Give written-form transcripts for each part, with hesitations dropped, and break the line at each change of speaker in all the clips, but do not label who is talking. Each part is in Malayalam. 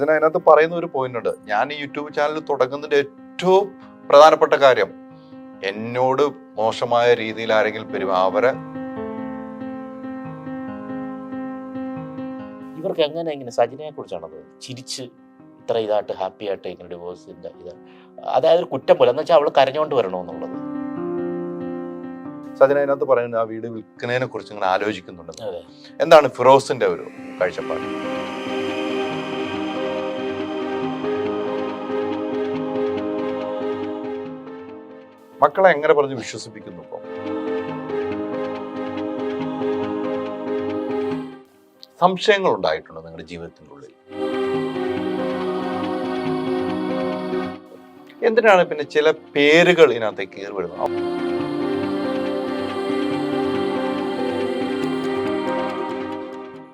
അതിനകത്ത് പറയുന്ന ഒരു പോയിന്റ് ഉണ്ട്. ഞാൻ ഈ യൂട്യൂബ് ചാനൽ തുടങ്ങുന്നതിന്റെ ഏറ്റവും പ്രധാനപ്പെട്ട കാര്യം, എന്നോട് മോശമായ രീതിയിൽ ആരെങ്കിലും അവരെ
ഇവർക്ക് എങ്ങനെ സജിനയെ കുറിച്ചാണത് ചിരിച്ച് ഇത്ര ഇതായിട്ട് ഹാപ്പി ആയിട്ട് ഇങ്ങനെ ഡിവോഴ്സിന്റെ ഇത്, അതായത് കുറ്റം പോലെ എന്ന് വെച്ചാൽ അവള് കരഞ്ഞോണ്ട് വരണമെന്നുള്ളത്.
സജന അതിനകത്ത് പറയുന്നത് ആ വീട് വിൽക്കുന്നതിനെ കുറിച്ച് ഇങ്ങനെ ആലോചിക്കുന്നുണ്ട്. എന്താണ് ഫിറോസിന്റെ ഒരു കാഴ്ചപ്പാട്? മക്കളെ എങ്ങനെ പറഞ്ഞ് വിശ്വസിപ്പിക്കുന്നു? ഇപ്പൊ സംശയങ്ങൾ ഉണ്ടായിട്ടുണ്ടോ നിങ്ങളുടെ ജീവിതത്തിൻ്റെ ഉള്ളിൽ? എന്തിനാണ് പിന്നെ ചില പേരുകൾ ഇതിനകത്തേക്ക് കയറി വരുന്നത്?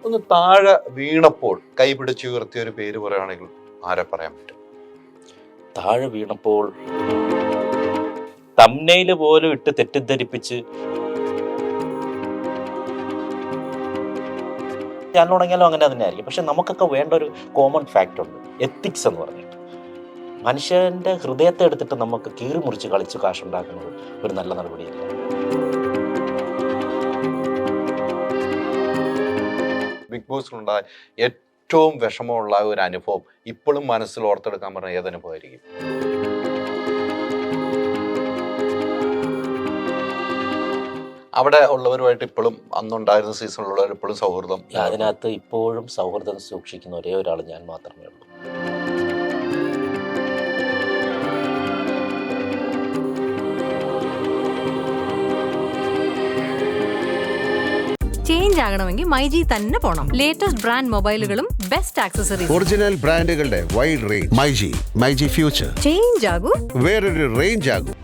ഒന്ന് താഴെ വീണപ്പോൾ കൈ പിടിച്ചുയർത്തിയ ഒരു പേര് പറയുകയാണെങ്കിൽ ആരെ പറയാൻ പറ്റും?
താഴെ വീണപ്പോൾ തംബ്നെയില് പോലും ഇട്ട് തെറ്റിദ്ധരിപ്പിച്ച് ഞാൻ തുടങ്ങിയാലും അങ്ങനെ തന്നെ ആയിരിക്കും. പക്ഷെ നമുക്കൊക്കെ വേണ്ട ഒരു കോമൺ ഫാക്റ്റ് ഉണ്ട്, എത്തിക്സ് എന്ന് പറഞ്ഞിട്ട്. മനുഷ്യന്റെ ഹൃദയത്തെ എടുത്തിട്ട് നമുക്ക് കീറി മുറിച്ച് കളിച്ച് കാശുണ്ടാക്കുന്നത് ഒരു നല്ല നടപടിയല്ല.
ബിഗ് ബോസിലുണ്ടായ ഏറ്റവും വിഷമമുള്ള ഒരു അനുഭവം ഇപ്പോഴും മനസ്സിൽ ഓർത്തെടുക്കാൻ പറഞ്ഞ ഏതനുഭവമായിരിക്കും? അവിടെ ഉള്ളവരുമായിട്ട് ഇപ്പോഴും അന്നുണ്ടായിരുന്ന സീസണിലുള്ളവർ ഇപ്പോഴും സൗഹൃദം?
അതിനകത്ത് ഇപ്പോഴും സൗഹൃദം സൂക്ഷിക്കുന്ന ഒരേ ഒരാൾ ഞാൻ മാത്രമേ ഉള്ളൂ.
ചേഞ്ച് ആകണമെങ്കിൽ മൈജി തന്നെ പോണം. ലേറ്റസ്റ്റ് ബ്രാൻഡ് മൊബൈലുകളും ബെസ്റ്റ് ആക്സസറീസ്,
ഒറിജിനൽ ബ്രാൻഡുകളുടെ wide range. MyG future.
Change ആകൂ,
വേറൊരു റേഞ്ച് ആകൂ.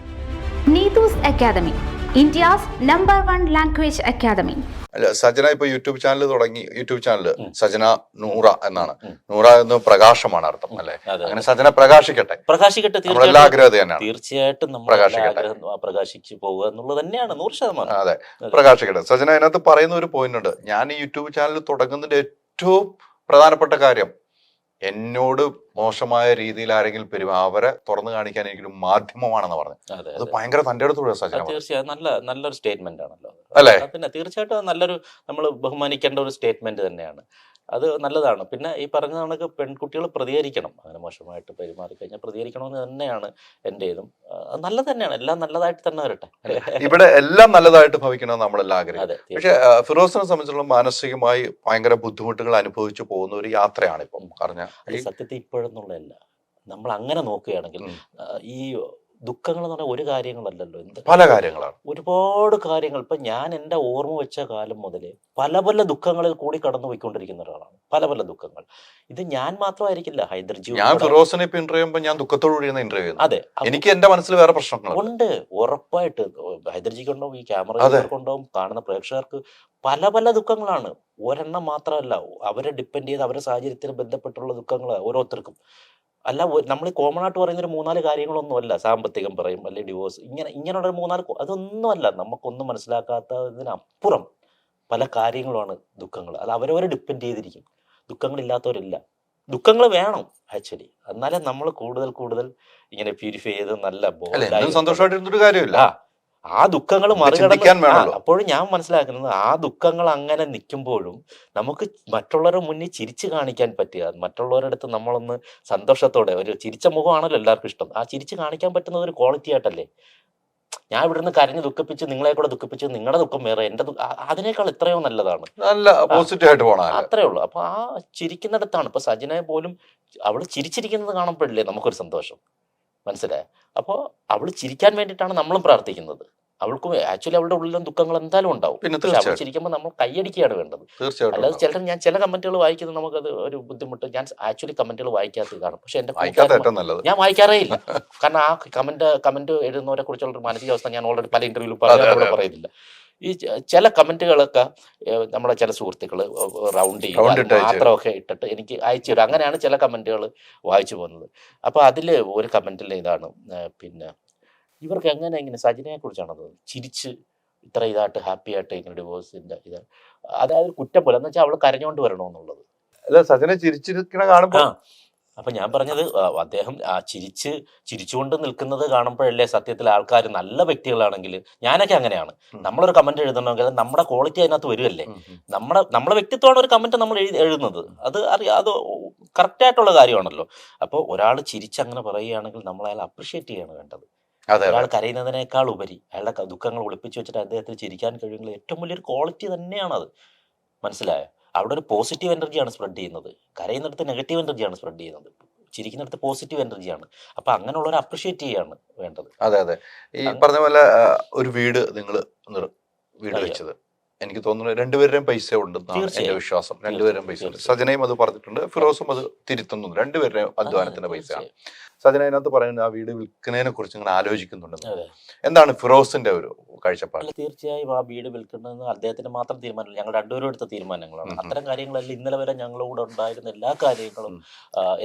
Neethu's Academy, India's #1 language academy.
അല്ല, സജന ഇപ്പൊ യൂട്യൂബ് ചാനൽ തുടങ്ങി. യൂട്യൂബ് ചാനൽ സജന നൂറ എന്നാണ്. നൂറ എന്ന് പ്രകാശമാണ് അർത്ഥം അല്ലെ? അങ്ങനെ സജന പ്രകാശിക്കട്ടെ. എല്ലാ ആഗ്രഹം തന്നെയാണ്.
തീർച്ചയായിട്ടും പ്രകാശിച്ചു പോകുക എന്നുള്ളത് തന്നെയാണ് 100%.
അതെ, പ്രകാശിക്കട്ടെ. സജന അതിനകത്ത് പറയുന്ന ഒരു പോയിന്റ് ഉണ്ട്. ഞാൻ ഈ യൂട്യൂബ് ചാനൽ തുടങ്ങുന്നതിന്റെ ഏറ്റവും പ്രധാനപ്പെട്ട കാര്യം, എന്നോട് മോശമായ രീതിയിൽ ആരെങ്കിലും അവരെ തുറന്നു കാണിക്കാൻ എനിക്കൊരു മാധ്യമമാണെന്ന് പറഞ്ഞു. അത് ഭയങ്കര തന്റെ അടുത്തുള്ള സജന.
തീർച്ചയായും നല്ലൊരു സ്റ്റേറ്റ്മെന്റ് ആണല്ലോ
അല്ലേ?
പിന്നെ തീർച്ചയായിട്ടും നല്ലൊരു, നമ്മൾ ബഹുമാനിക്കേണ്ട ഒരു സ്റ്റേറ്റ്മെന്റ് തന്നെയാണ്. അത് നല്ലതാണ്. പിന്നെ ഈ പറഞ്ഞ കണക്ക് പെൺകുട്ടികൾ പ്രതികരിക്കണം, അങ്ങനെ മോശമായിട്ട് പെരുമാറി കഴിഞ്ഞാൽ പ്രതികരിക്കണമെന്ന് തന്നെയാണ് എൻ്റെ ഇതും. നല്ലത് തന്നെയാണ്, എല്ലാം നല്ലതായിട്ട് തന്നെ വരട്ടെ.
ഇവിടെ എല്ലാം നല്ലതായിട്ട് ഭവിക്കണമെന്ന് നമ്മളെല്ലാം ആഗ്രഹിക്കും. പക്ഷെ ഫിറോസിനെ സംബന്ധിച്ചുള്ള മാനസികമായി ഭയങ്കര ബുദ്ധിമുട്ടുകൾ അനുഭവിച്ചു പോകുന്ന ഒരു യാത്രയാണ് ഇപ്പം പറഞ്ഞ.
സത്യത്തിൽ ഇപ്പോഴെന്നുള്ളതല്ല, നമ്മൾ അങ്ങനെ നോക്കുകയാണെങ്കിൽ ഈ ദുഃഖങ്ങൾ എന്ന് പറഞ്ഞാൽ ഒരു കാര്യങ്ങളല്ലല്ലോ,
പല കാര്യങ്ങളാണ്, ഒരുപാട്
കാര്യങ്ങൾ. ഇപ്പൊ ഞാൻ എൻ്റെ ഓർമ്മ വെച്ച കാലം മുതലേ പല ദുഃഖങ്ങളിൽ കൂടി കടന്നു പോയിക്കൊണ്ടിരിക്കുന്ന ഒരാളാണ്. പല ദുഃഖങ്ങൾ. ഇത് ഞാൻ മാത്രമായിരിക്കില്ല, ഹൈദർജി.
ഞാൻ ഫിറോസിനെ ഇപ്പൊ ഇന്റർവ്യൂ ചെയ്യുമ്പോൾ ഞാൻ ദുഃഖത്തോടുകൂടി ഇന്റർവ്യൂ ചെയ്യുന്നു.
അതെ,
എനിക്ക് എന്റെ മനസ്സിൽ വേറെ പ്രശ്നങ്ങൾ
ഉണ്ട്, ഉറപ്പായിട്ട്. ഹൈദർജിക്കുണ്ടാവും, ഈ ക്യാമറക്കാർക്കുണ്ടാവും, കാണുന്ന പ്രേക്ഷകർക്ക് പല ദുഃഖങ്ങളാണ്. ഒരെണ്ണം മാത്രമല്ല, അവരെ ഡിപ്പെൻഡ് ചെയ്ത് അവരുടെ സാഹചര്യത്തിന് ബന്ധപ്പെട്ടുള്ള ദുഃഖങ്ങൾ ഓരോരുത്തർക്കും. അല്ല, നമ്മൾ കോമൺ ആയിട്ട് പറയുന്ന ഒരു 3-4 കാര്യങ്ങളൊന്നും അല്ല. സാമ്പത്തികം പറയും, അല്ലെങ്കിൽ ഡിവോഴ്സ്, ഇങ്ങനെയുള്ള 3-4 അതൊന്നുമല്ല. നമുക്കൊന്നും മനസ്സിലാക്കാത്തതിനപ്പുറം പല കാര്യങ്ങളുമാണ് ദുഃഖങ്ങൾ. അത് അവരവരെ ഡിപ്പെൻഡ് ചെയ്തിരിക്കും. ദുഃഖങ്ങളില്ലാത്തവരില്ല. ദുഃഖങ്ങൾ വേണം ആക്ച്വലി, എന്നാലേ നമ്മൾ കൂടുതൽ ഇങ്ങനെ പ്യൂരിഫൈ ചെയ്ത് നല്ല
സന്തോഷമായിട്ടിരുന്നൊരു കാര്യമില്ല.
ആ ദുഃഖങ്ങൾ മറികടക്കാൻ. അപ്പോഴും ഞാൻ മനസ്സിലാക്കുന്നത്, ആ ദുഃഖങ്ങൾ അങ്ങനെ നിൽക്കുമ്പോഴും നമുക്ക് മറ്റുള്ളവരുടെ മുന്നിൽ ചിരിച്ചു കാണിക്കാൻ പറ്റുക, മറ്റുള്ളവരുടെ അടുത്ത് നമ്മളൊന്ന് സന്തോഷത്തോടെ, ഒരു ചിരിച്ച മുഖമാണല്ലോ എല്ലാവർക്കും ഇഷ്ടം, ആ ചിരിച്ചു കാണിക്കാൻ പറ്റുന്നത് ഒരു ക്വാളിറ്റി ആയിട്ടല്ലേ. ഞാൻ ഇവിടുന്ന് കരഞ്ഞ് ദുഃഖിപ്പിച്ച് നിങ്ങളെ കൂടെ ദുഃഖിപ്പിച്ച് നിങ്ങളുടെ ദുഃഖം വേറെ, എന്റെ അതിനേക്കാൾ എത്രയോ നല്ലതാണ്,
നല്ല പോസിറ്റീവ് ആയിട്ട് പോകണം.
അത്രേ ഉള്ളൂ. അപ്പൊ ആ ചിരിക്കുന്നിടത്താണ്. ഇപ്പൊ സജനെ പോലും അവള് ചിരിച്ചിരിക്കുന്നത് കാണുമ്പോഴല്ലേ നമുക്കൊരു സന്തോഷം, മനസ്സിലായ? അപ്പോൾ അവൾ ചിരിക്കാൻ വേണ്ടിയിട്ടാണ് നമ്മളും പ്രാർത്ഥിക്കുന്നത്. അവൾക്കും ആക്ച്വലി അവളുടെ ഉള്ളിലും ദുഃഖങ്ങൾ എന്തായാലും ഉണ്ടാവും. പക്ഷെ അവൾ ചിരിക്കുമ്പോൾ നമ്മൾ കൈയടിക്കുകയാണ് വേണ്ടത്. അല്ലാതെ ഞാൻ ചില കമന്റുകൾ വായിക്കുന്നത് നമുക്കത് ഒരു ബുദ്ധിമുട്ട്. ഞാൻ ആക്ച്വലി കമന്റുകൾ വായിക്കാത്തത് കാണും. പക്ഷെ എന്റെ ഞാൻ വായിക്കാറേ ഇല്ല. കാരണം ആ കമന്റ് എഴുതുന്നവരെ കുറിച്ചുള്ള മാനസികാവസ്ഥ ഞാൻ ഓൾറെഡി പല ഇന്റർവ്യൂവിലും പറയുന്നില്ല. ഈ ചില കമന്റുകളൊക്കെ നമ്മുടെ ചില സുഹൃത്തുക്കൾ റൗണ്ട് ചെയ്ത് മാത്രമൊക്കെ ഇട്ടിട്ട് എനിക്ക് അയച്ചു തരും. അങ്ങനെയാണ് ചില കമന്റുകൾ വായിച്ചു പോകുന്നത്. അപ്പൊ അതില് ഒരു കമന്റിൽ ഇതാണ്, പിന്നെ ഇവർക്ക് എങ്ങനെ സജിനയെ കുറിച്ചാണത് ചിരിച്ച് ഇത്ര ഇതായിട്ട് ഹാപ്പി ആയിട്ട് ഇങ്ങനെ ഡിവോഴ്സിന്റെ ഇത്, അതായത് കുറ്റം പോലെ എന്ന് വെച്ചാൽ അവള് കരഞ്ഞോണ്ട് വരണമെന്നുള്ളത്.
അല്ല, സജന ചിരിച്ചിരിക്കണ കാണുമ്പോ
അപ്പം ഞാൻ പറഞ്ഞത് അദ്ദേഹം ചിരിച്ചുകൊണ്ട് നിൽക്കുന്നത് കാണുമ്പോഴല്ലേ സത്യത്തിൽ ആൾക്കാർ നല്ല വ്യക്തികളാണെങ്കിൽ, ഞാനൊക്കെ അങ്ങനെയാണ്, നമ്മളൊരു കമന്റ് എഴുതണമെങ്കിൽ നമ്മുടെ ക്വാളിറ്റി അതിനകത്ത് വരുമല്ലേ. നമ്മുടെ വ്യക്തിത്വമാണ് ഒരു കമന്റ് നമ്മൾ എഴുതുന്നത്, അത് കറക്റ്റ് ആയിട്ടുള്ള കാര്യമാണല്ലോ. അപ്പോൾ ഒരാൾ ചിരിച്ചങ്ങനെ പറയുകയാണെങ്കിൽ നമ്മൾ അയാൾ അപ്രിഷ്യേറ്റ് ചെയ്യാണ് വേണ്ടത്. ഒരാൾ കരയുന്നതിനേക്കാൾ ഉപരി അയാളുടെ ദുഃഖങ്ങൾ ഒളിപ്പിച്ചു വെച്ചിട്ട് അദ്ദേഹത്തിന് ചിരിക്കാൻ കഴിയുമെങ്കിൽ ഏറ്റവും വലിയൊരു ക്വാളിറ്റി തന്നെയാണത്. മനസ്സിലായോ? അവിടെ ഒരു പോസിറ്റീവ് എനർജിയാണ് സ്പ്രെഡ് ചെയ്യുന്നത്. കരയുന്നിടത്ത് നെഗറ്റീവ് എനർജിയാണ് സ്പ്രെഡ് ചെയ്യുന്നത്, ചിരിക്കുന്നിടത്ത് പോസിറ്റീവ് എനർജിയാണ്. അപ്പൊ അങ്ങനെയുള്ളവരെ അപ്രിഷ്യേറ്റ് ചെയ്യാണ് വേണ്ടത്.
അതെ. ഈ പറഞ്ഞ പോലെ ഒരു വീട് നിങ്ങൾ വീട് വെച്ചത് എനിക്ക് തോന്നുന്നു രണ്ടുപേരുടെയും പൈസ ഉണ്ടെന്നാണ് എന്റെ വിശ്വാസം. രണ്ടുപേരുടെയും പൈസ ഉണ്ട്. സജനയും അത് പറഞ്ഞിട്ടുണ്ട്, ഫിറോസും അത് തിരുത്തുന്നു. രണ്ടുപേരുടെയും അധ്വാനത്തിന്റെ പൈസയാണ്. സജന അതിനകത്ത് പറയുന്നത് ആ വീട് വിൽക്കുന്നതിനെ കുറിച്ച് ഇങ്ങനെ ആലോചിക്കുന്നുണ്ടെന്ന്. എന്താണ് ഫിറോസിന്റെ ഒരു കാഴ്ചപ്പാട്?
തീർച്ചയായും ആ വീട് വിൽക്കണമെന്ന് അദ്ദേഹത്തിന്റെ മാത്രം തീരുമാനമല്ല, ഞങ്ങൾ രണ്ടുപേരും എടുത്ത തീരുമാനങ്ങളാണ്. അത്തരം കാര്യങ്ങളെല്ലാം ഇന്നലെ വരെ ഞങ്ങളുടെ കൂടെ ഉണ്ടായിരുന്ന എല്ലാ കാര്യങ്ങളും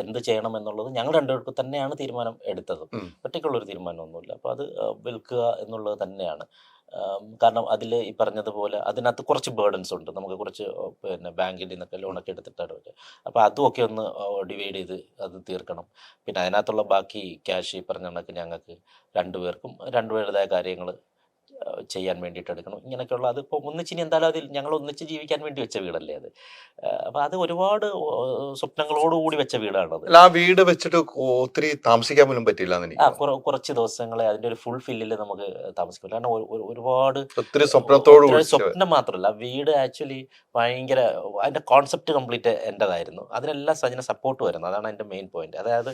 എന്ത് ചെയ്യണം എന്നുള്ളത് ഞങ്ങൾ രണ്ടുപേർക്കും തന്നെയാണ് തീരുമാനം എടുത്തത്. ഒറ്റയ്ക്കുള്ളൊരു തീരുമാനമൊന്നുമില്ല. അപ്പോൾ അത് വിൽക്കുക എന്നുള്ളത് തന്നെയാണ്. കാരണം അതിൽ ഈ പറഞ്ഞതുപോലെ അതിനകത്ത് കുറച്ച് ബേർഡൻസ് ഉണ്ട്. നമുക്ക് കുറച്ച് പിന്നെ ബാങ്കിൽ നിന്നൊക്കെ ലോണൊക്കെ എടുത്തിട്ടാണ്. അപ്പോൾ അതുമൊക്കെ ഒന്ന് ഡിവൈഡ് ചെയ്ത് അത് തീർക്കണം. പിന്നെ അതിനകത്തുള്ള ബാക്കി ക്യാഷ് ഈ പറഞ്ഞ കണക്ക് ഞങ്ങൾക്ക് രണ്ടുപേർക്കും രണ്ടുപേരുടേതായ കാര്യങ്ങൾ ചെയ്യാൻ വേണ്ടിയിട്ട് എടുക്കണം. ഇങ്ങനെയൊക്കെയുള്ള അത് ഇപ്പോൾ ഒന്നിച്ചിനി എന്തായാലും അതിൽ ഞങ്ങൾ ഒന്നിച്ച് ജീവിക്കാൻ വേണ്ടി വെച്ച വീടല്ലേ അത്. അപ്പോൾ അത് ഒരുപാട് സ്വപ്നങ്ങളോടുകൂടി വെച്ച വീടാണത്.
ആ വീട് വെച്ചിട്ട് ഒത്തിരി താമസിക്കാൻ പോലും പറ്റില്ല.
കുറച്ച് ദിവസങ്ങളെ അതിൻ്റെ ഒരു ഫുൾ ഫില്ലിൽ നമുക്ക് താമസിക്കും. കാരണം ഒരുപാട്
ഒത്തിരി
സ്വപ്നം മാത്രമല്ല, വീട് ആക്ച്വലി ഭയങ്കര അതിൻ്റെ കോൺസെപ്റ്റ് കംപ്ലീറ്റ് എൻ്റെതായിരുന്നു. അതിനെല്ലാം സജന സപ്പോർട്ട് വരുന്നത്. അതാണ് എൻ്റെ മെയിൻ പോയിന്റ്. അതായത്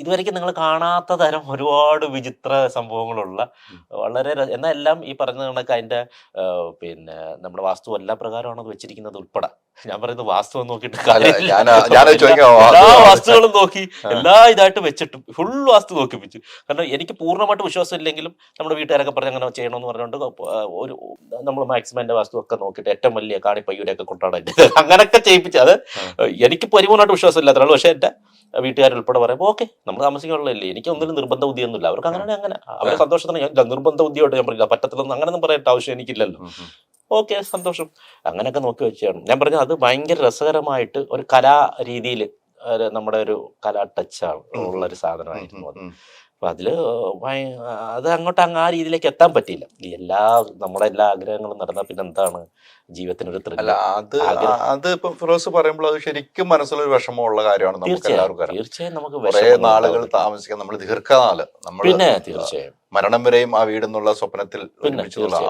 ഇതുവരെയ്ക്കും നിങ്ങൾ കാണാത്ത തരം ഒരുപാട് വിചിത്ര സംഭവങ്ങളുള്ള വളരെ എന്നാൽ എല്ലാം ഈ പറഞ്ഞ കണക്ക് അതിൻ്റെ പിന്നെ നമ്മുടെ വാസ്തു എല്ലാ പ്രകാരമാണ് അത് വെച്ചിരിക്കുന്നത് ഉൾപ്പെടെ. ഞാൻ പറയുന്നത് വാസ്തു നോക്കിയിട്ട് എല്ലാ വാസ്തുകളും നോക്കി എല്ലാ ഇതായിട്ട് വെച്ചിട്ട് ഫുൾ വാസ്തു നോക്കി വെച്ചു. കാരണം എനിക്ക് പൂർണ്ണമായിട്ട് വിശ്വാസം ഇല്ലെങ്കിലും നമ്മുടെ വീട്ടുകാരൊക്കെ പറഞ്ഞ് അങ്ങനെ ചെയ്യണമെന്ന് പറഞ്ഞുകൊണ്ട് ഒരു നമ്മൾ മാക്സിമം എൻ്റെ വാസ്തു ഒക്കെ നോക്കിയിട്ട് ഏറ്റവും വലിയ കാണിപ്പയ്യൂരൊക്കെ കൊണ്ടാടാൻ അങ്ങനെയൊക്കെ ചെയ്യിപ്പിച്ചു. അത് എനിക്ക് പരിപൂർണ്ണമായിട്ട് വിശ്വാസം ഇല്ലാത്തതാണ്. പക്ഷേ എൻ്റെ വീട്ടുകാരുൾപ്പെടെ പറയുമ്പോൾ ഓക്കെ നമ്മൾ താമസിക്കാനുള്ളതല്ലേ, എനിക്ക് ഒന്നിനും നിർബന്ധ ബുദ്ധിയൊന്നുമില്ല. അവർക്ക് അങ്ങനെ അവരെ സന്തോഷത്തിന് നിർബന്ധ ബുദ്ധിയോട്ട് ഞാൻ പറയില്ല, പറ്റത്തില്ലെന്ന് അങ്ങനെയൊന്നും പറയേണ്ട ആവശ്യം എനിക്കില്ലല്ലോ. ഓക്കെ, സന്തോഷം. അങ്ങനെയൊക്കെ നോക്കി വെച്ചാണ് ഞാൻ പറഞ്ഞത്. അത് ഭയങ്കര രസകരമായിട്ട് ഒരു കലാ രീതിയിൽ നമ്മുടെ ഒരു കലാ ടച്ചാണ് ഉള്ളൊരു സാധനമായിരുന്നു അത്. അപ്പൊ അതില് അത് അങ്ങോട്ട് ആ രീതിയിലേക്ക് എത്താൻ പറ്റിയില്ല. നമ്മുടെ എല്ലാ ആഗ്രഹങ്ങളും നടന്നാൽ പിന്നെ എന്താണ് ജീവിതത്തിനൊരു
അല്ല അത് ഇപ്പൊ ഫിറോസ് പറയുമ്പോൾ അത് ശരിക്കും മനസ്സിലൊരു വിഷമമുള്ള കാര്യമാണ്. നമുക്ക് എല്ലാവർക്കും
തീർച്ചയായും നമുക്ക്
കുറെ നാളുകൾ താമസിക്കാൻ, നമ്മൾ ദീർഘനാള് നമ്മൾ
പിന്നെ തീർച്ചയായും
മരണം വരെയും ആ വീടെന്നുള്ള സ്വപ്നത്തിൽ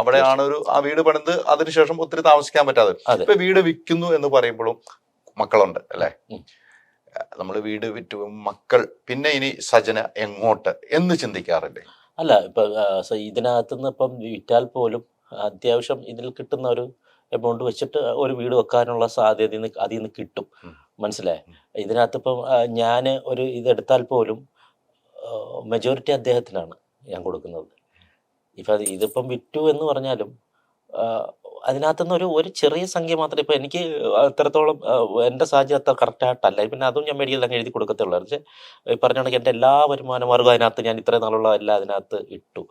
അവിടെയാണ് ആ വീട് പണിത് അതിനുശേഷം ഒത്തിരി താമസിക്കാൻ പറ്റാതെ ഇപ്പൊ വീട് വിൽക്കുന്നു എന്ന് പറയുമ്പോഴും മക്കളുണ്ട് അല്ലെ. നമ്മൾ വീട് വിറ്റു മക്കൾ പിന്നെ ഇനി സജന എങ്ങോട്ട് എന്ന് ചിന്തിക്കാറില്ലേ?
അല്ല, ഇപ്പൊ ഇതിനകത്തുനിന്ന് ഇപ്പം വിറ്റാൽ പോലും അത്യാവശ്യം ഇതിൽ കിട്ടുന്ന ഒരു എമൗണ്ട് വെച്ചിട്ട് ഒരു വീട് വെക്കാനുള്ള സാധ്യത അതിൽ നിന്ന് കിട്ടും. മനസ്സിലായി? ഇതിനകത്ത് ഇപ്പം ഞാൻ ഒരു ഇതെടുത്താൽ പോലും മെജോറിറ്റി അദ്ദേഹത്തിനാണ് ഞാൻ കൊടുക്കുന്നത്. ഇപ്പം ഇതിപ്പം വിറ്റു എന്ന് പറഞ്ഞാലും അതിനകത്തുനിന്ന് ഒരു ചെറിയ സംഖ്യ മാത്രമേ ഇപ്പം എനിക്ക് അത്രത്തോളം എൻ്റെ സാഹചര്യം അത്ര കറക്റ്റായിട്ടല്ല. പിന്നെ അതും ഞാൻ മേടിക്കൽ അങ്ങ് എഴുതി കൊടുക്കത്തുള്ളൂ. പക്ഷേ ഈ പറഞ്ഞാണെങ്കിൽ എൻ്റെ എല്ലാ വരുമാന മാർഗ്ഗവും അതിനകത്ത് ഞാൻ ഇത്രയും നാളുള്ള എല്ലാം അതിനകത്ത് ഇട്ടു.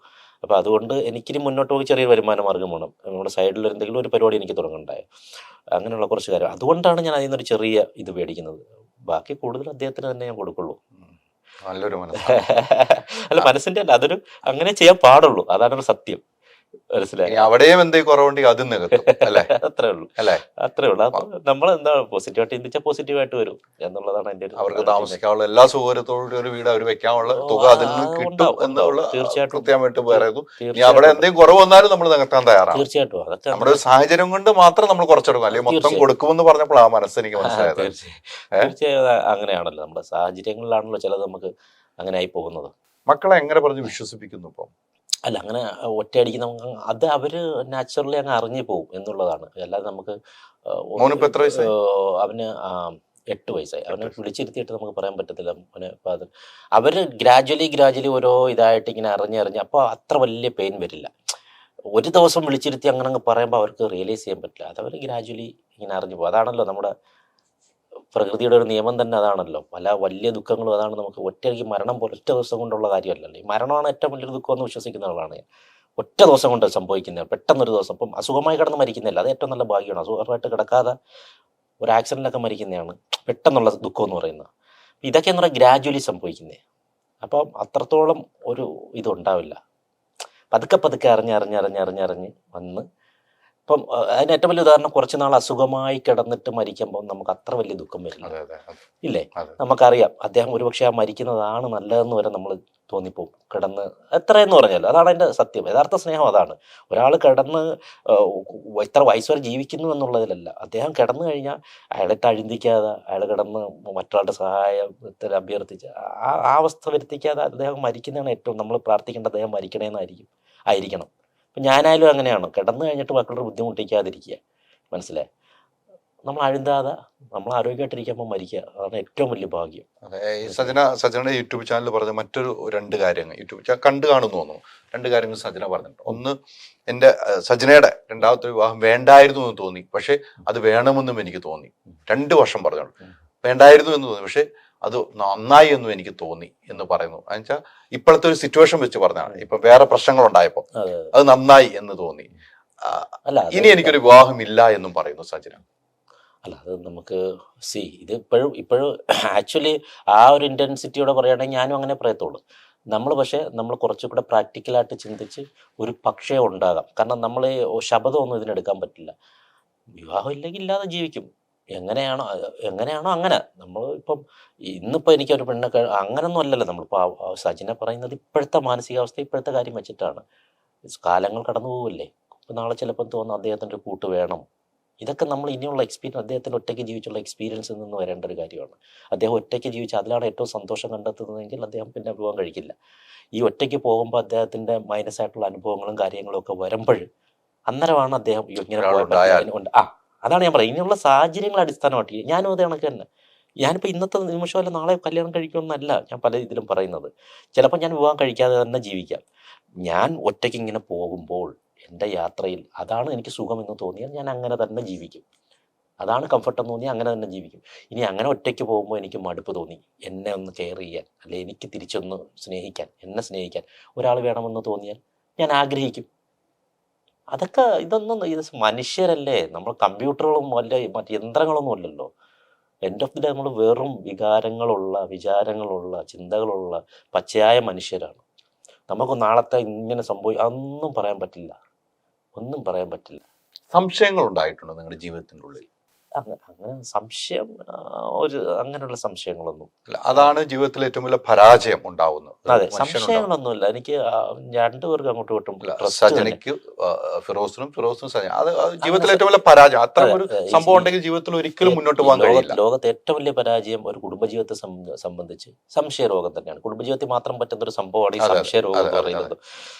അപ്പോൾ അതുകൊണ്ട് എനിക്കിനി മുന്നോട്ട് പോയി ചെറിയൊരു വരുമാന മാർഗ്ഗം വേണം. നമ്മുടെ സൈഡിൽ എന്തെങ്കിലും ഒരു പരിപാടി എനിക്ക് തുടങ്ങണ്ടായി. അങ്ങനെയുള്ള കുറച്ച് കാര്യം അതുകൊണ്ടാണ് ഞാൻ അതിൽ നിന്നൊരു ചെറിയ ഇത് മേടിക്കുന്നത്. ബാക്കി കൂടുതൽ അദ്ദേഹത്തിന് തന്നെ ഞാൻ കൊടുക്കുള്ളൂ.
നല്ലൊരു
അല്ല, മനസ്സിൻ്റെ അല്ല, അതൊരു അങ്ങനെ ചെയ്യാൻ പാടുള്ളൂ. അതാണ് സത്യം. മനസ്സിലായി?
അവിടെയും എന്തെങ്കിലും കുറവുണ്ടെങ്കിൽ അത് നികത്തും അല്ലേ?
അത്രേ ഉള്ളൂ, അല്ലേ? അത്രേ ഉള്ളൂ. അപ്പൊ നമ്മൾ എന്താ പോസിറ്റീവായിട്ട് ചിന്തിച്ചാൽ പോസിറ്റീവായിട്ട് വരും എന്നുള്ളതാണ് എൻ്റെ ഒരു.
അവർക്ക് താമസിക്കാനുള്ള എല്ലാ സൗകര്യത്തോടും ഒരു വീട് അവർ വെക്കാനുള്ള തുക അതിൽ നിന്ന് കിട്ടും എന്നുള്ള
തീർച്ചയായിട്ടും
കൃത്യമായിട്ട് പറയുന്നു. ഇനി അവിടെ എന്തെങ്കിലും കുറവ് വന്നാലും നമ്മൾ നികത്താൻ തയ്യാറാണ്.
തീർച്ചയായിട്ടും അതൊക്കെ
നമ്മുടെ ഒരു സാഹചര്യം കൊണ്ട് മാത്രം നമ്മൾ കുറച്ചെടുക്കും, അല്ലെങ്കിൽ മൊത്തം കൊടുക്കുമെന്ന് പറഞ്ഞപ്പോൾ ആ മനസ്സെനിക്ക് മനസ്സിലായത്.
തീർച്ചയായും അങ്ങനെയാണല്ലോ, നമ്മുടെ സാഹചര്യങ്ങളിലാണല്ലോ ചിലത് നമുക്ക് അങ്ങനെ ആയി പോകുന്നത്.
മക്കളെ എങ്ങനെ പറഞ്ഞ് വിശ്വസിപ്പിക്കുന്നു ഇപ്പം?
അല്ല, അങ്ങനെ ഒറ്റയടിക്ക് നമുക്ക് അത് അവര് നാച്ചുറലി അങ്ങ് അറിഞ്ഞു പോകും എന്നുള്ളതാണ്. അല്ലാതെ നമുക്ക് അവന് 8 വയസ്സായി. അവനെ വിളിച്ചിരുത്തിയിട്ട് നമുക്ക് പറയാൻ പറ്റത്തില്ല. അവന് ഇപ്പം അത് അവര് ഗ്രാജുവലി ഓരോ ഇതായിട്ട് ഇങ്ങനെ അറിഞ്ഞ് അപ്പോൾ അത്ര വലിയ പെയിൻ വരില്ല. ഒരു ദിവസം വിളിച്ചിരുത്തി അങ്ങനെ പറയുമ്പോൾ അവർക്ക് റിയലൈസ് ചെയ്യാൻ പറ്റില്ല. അതവർ ഗ്രാജുവലി ഇങ്ങനെ അറിഞ്ഞു പോകും. അതാണല്ലോ നമ്മുടെ പ്രകൃതിയുടെ ഒരു നിയമം തന്നെ, അതാണല്ലോ. പല വലിയ ദുഃഖങ്ങളും അതാണ്. നമുക്ക് ഒറ്റയ്ക്ക് മരണം പോലെ ഒറ്റ ദിവസം കൊണ്ടുള്ള കാര്യമല്ലല്ലോ. ഈ മരണമാണ് ഏറ്റവും വലിയൊരു ദുഃഖം എന്ന് വിശ്വസിക്കുന്ന ആളാണ് ഞാൻ. ഒറ്റ ദിവസം കൊണ്ട് സംഭവിക്കുന്നത്, പെട്ടെന്നൊരു ദിവസം. ഇപ്പം അസുഖമായി കിടന്ന് മരിക്കുന്നില്ല, അത് ഏറ്റവും നല്ല ഭാഗ്യമാണ്. അസുഖമായിട്ട് കിടക്കാതെ ഒരു ആക്സിഡൻറ്റിലൊക്കെ മരിക്കുന്നതാണ് പെട്ടെന്നുള്ള ദുഃഖം എന്ന് പറയുന്നത്. ഇതൊക്കെ എന്ന് പറഞ്ഞാൽ ഗ്രാജുവലി സംഭവിക്കുന്നേ. അപ്പം അത്രത്തോളം ഒരു ഇതുണ്ടാവില്ല. പതുക്കെ പതുക്കെ അറിഞ്ഞ് വന്ന് ഇപ്പം അതിന് ഏറ്റവും വലിയ ഉദാഹരണം, കുറച്ച് നാൾ അസുഖമായി കിടന്നിട്ട് മരിക്കുമ്പോൾ നമുക്ക് അത്ര വലിയ ദുഃഖം വരില്ല, ഇല്ലേ? നമുക്കറിയാം അദ്ദേഹം ഒരുപക്ഷെ ആ മരിക്കുന്നതാണ് നല്ലതെന്ന് വരെ നമ്മൾ തോന്നിപ്പോവും കിടന്ന് എത്രയെന്ന് പറഞ്ഞാൽ. അതാണ് അതിൻ്റെ സത്യം. യഥാർത്ഥ സ്നേഹം അതാണ്. ഒരാൾ കിടന്ന് എത്ര വയസ്സ് വരെ ജീവിക്കുന്നു എന്നുള്ളതിലല്ല, അദ്ദേഹം കിടന്നു കഴിഞ്ഞാൽ അയാളെ അഴിന്തിക്കാതെ, അയാൾ കിടന്ന് മറ്റൊരാളുടെ സഹായത്തിൽ അഭ്യർത്ഥിച്ച് ആ അവസ്ഥ വരുത്തിക്കാതെ അദ്ദേഹം മരിക്കുന്നതാണ് ഏറ്റവും നമ്മൾ പ്രാർത്ഥിക്കേണ്ടത്. അദ്ദേഹം ആയിരിക്കണം. ഇപ്പം ഞാനായാലും അങ്ങനെയാണ്, കിടന്നു കഴിഞ്ഞിട്ട് മക്കളുടെ ബുദ്ധിമുട്ടിക്കാതിരിക്കുക, മനസ്സിലായി? നമ്മൾ അഴുന്താതെ നമ്മൾ ആരോഗ്യമായിട്ടിരിക്കുമ്പോൾ മരിക്കുക, അതാണ് ഏറ്റവും വലിയ ഭാഗ്യം.
അതെ, ഈ സജനയുടെ യൂട്യൂബ് ചാനൽ പറഞ്ഞ മറ്റൊരു 2 കാര്യങ്ങൾ യൂട്യൂബ് ചാനൽ കണ്ടു കാണുന്നു തോന്നുന്നു. 2 കാര്യങ്ങൾ സജന പറഞ്ഞിട്ടുണ്ട്. ഒന്ന്, എൻ്റെ സജനയുടെ രണ്ടാമത്തെ വിവാഹം വേണ്ടായിരുന്നു എന്ന് തോന്നി, പക്ഷെ അത് വേണമെന്നും എനിക്ക് തോന്നി. 2 വർഷം പറഞ്ഞോളൂ, വേണ്ടായിരുന്നു എന്ന് തോന്നി, പക്ഷെ അത് നന്നായി എന്നും എനിക്ക് തോന്നി എന്ന് പറയുന്നു. എന്നുവെച്ചാൽ ഇപ്പോഴത്തെ ഒരു സിറ്റുവേഷൻ വെച്ച് പറഞ്ഞാണ്, ഇപ്പൊ വേറെ പ്രശ്നങ്ങൾ ഉണ്ടായപ്പോ അത് നന്നായി എന്ന് തോന്നി. ഇനി എനിക്കൊരു വിവാഹം ഇല്ല എന്നും പറയുന്നു സജന.
അല്ല, അത് നമുക്ക് ഇത് ഇപ്പോഴും ആക്ച്വലി ആ ഒരു ഇൻറ്റൻസിറ്റിയോടെ പറയുകയാണെങ്കിൽ ഞാനും അങ്ങനെ പറയത്തുള്ളൂ. നമ്മൾ കുറച്ചുകൂടെ പ്രാക്ടിക്കലായിട്ട് ചിന്തിച്ച് ഒരു പക്ഷേ ഉണ്ടാകാം. കാരണം നമ്മൾ ശബ്ദമൊന്നും ഇതിനെടുക്കാൻ പറ്റില്ല. വിവാഹം ഇല്ലെങ്കിൽ ഇല്ലാതെ ജീവിക്കും, എങ്ങനെയാണോ അങ്ങനെ. നമ്മൾ ഇന്നിപ്പോൾ എനിക്കൊരു പെണ്ണൊക്കെ അങ്ങനൊന്നും അല്ലല്ലോ. നമ്മളിപ്പോൾ സജിനെ പറയുന്നത് ഇപ്പോഴത്തെ മാനസികാവസ്ഥ, ഇപ്പോഴത്തെ കാര്യം വെച്ചിട്ടാണ്. കാലങ്ങൾ കടന്നു പോവില്ലേ, ഇപ്പം നാളെ ചിലപ്പോൾ തോന്നുന്നു അദ്ദേഹത്തിൻ്റെ ഒരു കൂട്ട് വേണം. ഇതൊക്കെ നമ്മൾ ഇനിയുള്ള എക്സ്പീരിയൻസ്, അദ്ദേഹത്തിന് ഒറ്റയ്ക്ക് ജീവിച്ചുള്ള എക്സ്പീരിയൻസിൽ നിന്ന് വരേണ്ട ഒരു കാര്യമാണ്. അദ്ദേഹം ഒറ്റയ്ക്ക് ജീവിച്ച് അതിലാണ് ഏറ്റവും സന്തോഷം കണ്ടെത്തുന്നതെങ്കിൽ അദ്ദേഹം പിന്നെ വിവാഹം കഴിക്കില്ല. ഈ ഒറ്റയ്ക്ക് പോകുമ്പോൾ അദ്ദേഹത്തിൻ്റെ മൈനസായിട്ടുള്ള അനുഭവങ്ങളും കാര്യങ്ങളും ഒക്കെ വരുമ്പോൾ അന്നേരമാണ് അദ്ദേഹം ഇങ്ങനെ പോയപ്പോൾ അതാണ് ഞാൻ പറയുന്നത്. ഇനിയുള്ള സാഹചര്യങ്ങൾ അടിസ്ഥാനമായിട്ട് ഞാനും അതേ കണക്ക് തന്നെ. ഞാനിപ്പോൾ ഇന്നത്തെ നിമിഷമല്ല നാളെ കല്യാണം കഴിക്കുമെന്നല്ല ഞാൻ പല ഇതിലും പറയുന്നത്. ചിലപ്പോൾ ഞാൻ വിവാഹം കഴിക്കാതെ തന്നെ ജീവിക്കാം. ഞാൻ ഒറ്റയ്ക്ക് ഇങ്ങനെ പോകുമ്പോൾ എൻ്റെ യാത്രയിൽ അതാണ് എനിക്ക് സുഖമെന്ന് തോന്നിയാൽ ഞാൻ അങ്ങനെ തന്നെ ജീവിക്കും. അതാണ് കംഫർട്ടെന്ന് തോന്നിയാൽ അങ്ങനെ തന്നെ ജീവിക്കും. ഇനി അങ്ങനെ ഒറ്റയ്ക്ക് പോകുമ്പോൾ എനിക്ക് മടുപ്പ് തോന്നി, എന്നെ ഒന്ന് കെയർ ചെയ്യാൻ, അല്ലെ എനിക്ക് തിരിച്ചൊന്ന് എന്നെ സ്നേഹിക്കാൻ ഒരാൾ വേണമെന്ന് തോന്നിയാൽ ഞാൻ ആഗ്രഹിക്കും. അതൊക്കെ ഇത് മനുഷ്യരല്ലേ, നമ്മൾ കമ്പ്യൂട്ടറുകളും മറ്റ് യന്ത്രങ്ങളൊന്നും അല്ലല്ലോ. എൻഡ് ഓഫ് ദി ഡേ നമ്മൾ വെറും വിചാരങ്ങളുള്ള ചിന്തകളുള്ള പച്ചയായ മനുഷ്യരാണ്. നമുക്ക് നാളത്തെ ഇങ്ങനെ ഒന്നും പറയാൻ പറ്റില്ല.
സംശയങ്ങൾ ഉണ്ടായിട്ടുണ്ടോ നിങ്ങളുടെ ജീവിതത്തിൻ്റെ ഉള്ളിൽ?
അങ്ങനെ സംശയം അങ്ങനെയുള്ള സംശയങ്ങളൊന്നും
അതാണ് ജീവിതത്തിൽ ഏറ്റവും വലിയ പരാജയം ഉണ്ടാവുന്നത്.
അതെ, സംശയങ്ങളൊന്നുമില്ല. എനിക്ക് 2 പേർക്ക് അങ്ങോട്ടും ഇങ്ങോട്ടും
സജനയ്ക്ക് ഫിറോസിനും സജന, അത് ജീവിതത്തിൽ ഏറ്റവും വലിയ പരാജയം. അത്ര ഒരു സംഭവം ഉണ്ടെങ്കിൽ ജീവിതത്തിൽ ഒരിക്കലും മുന്നോട്ട് പോകാൻ കഴിയില്ല.
ലോകത്തെ ഏറ്റവും വലിയ പരാജയം ഒരു കുടുംബജീവിതത്തെ സംബന്ധിച്ച് സംശയരോഗം തന്നെയാണ്. കുടുംബജീവിതത്തിൽ മാത്രം പറ്റുന്ന ഒരു സംഭവമാണ് ഈ സംശയരോഗം എന്ന് പറയുന്നത്.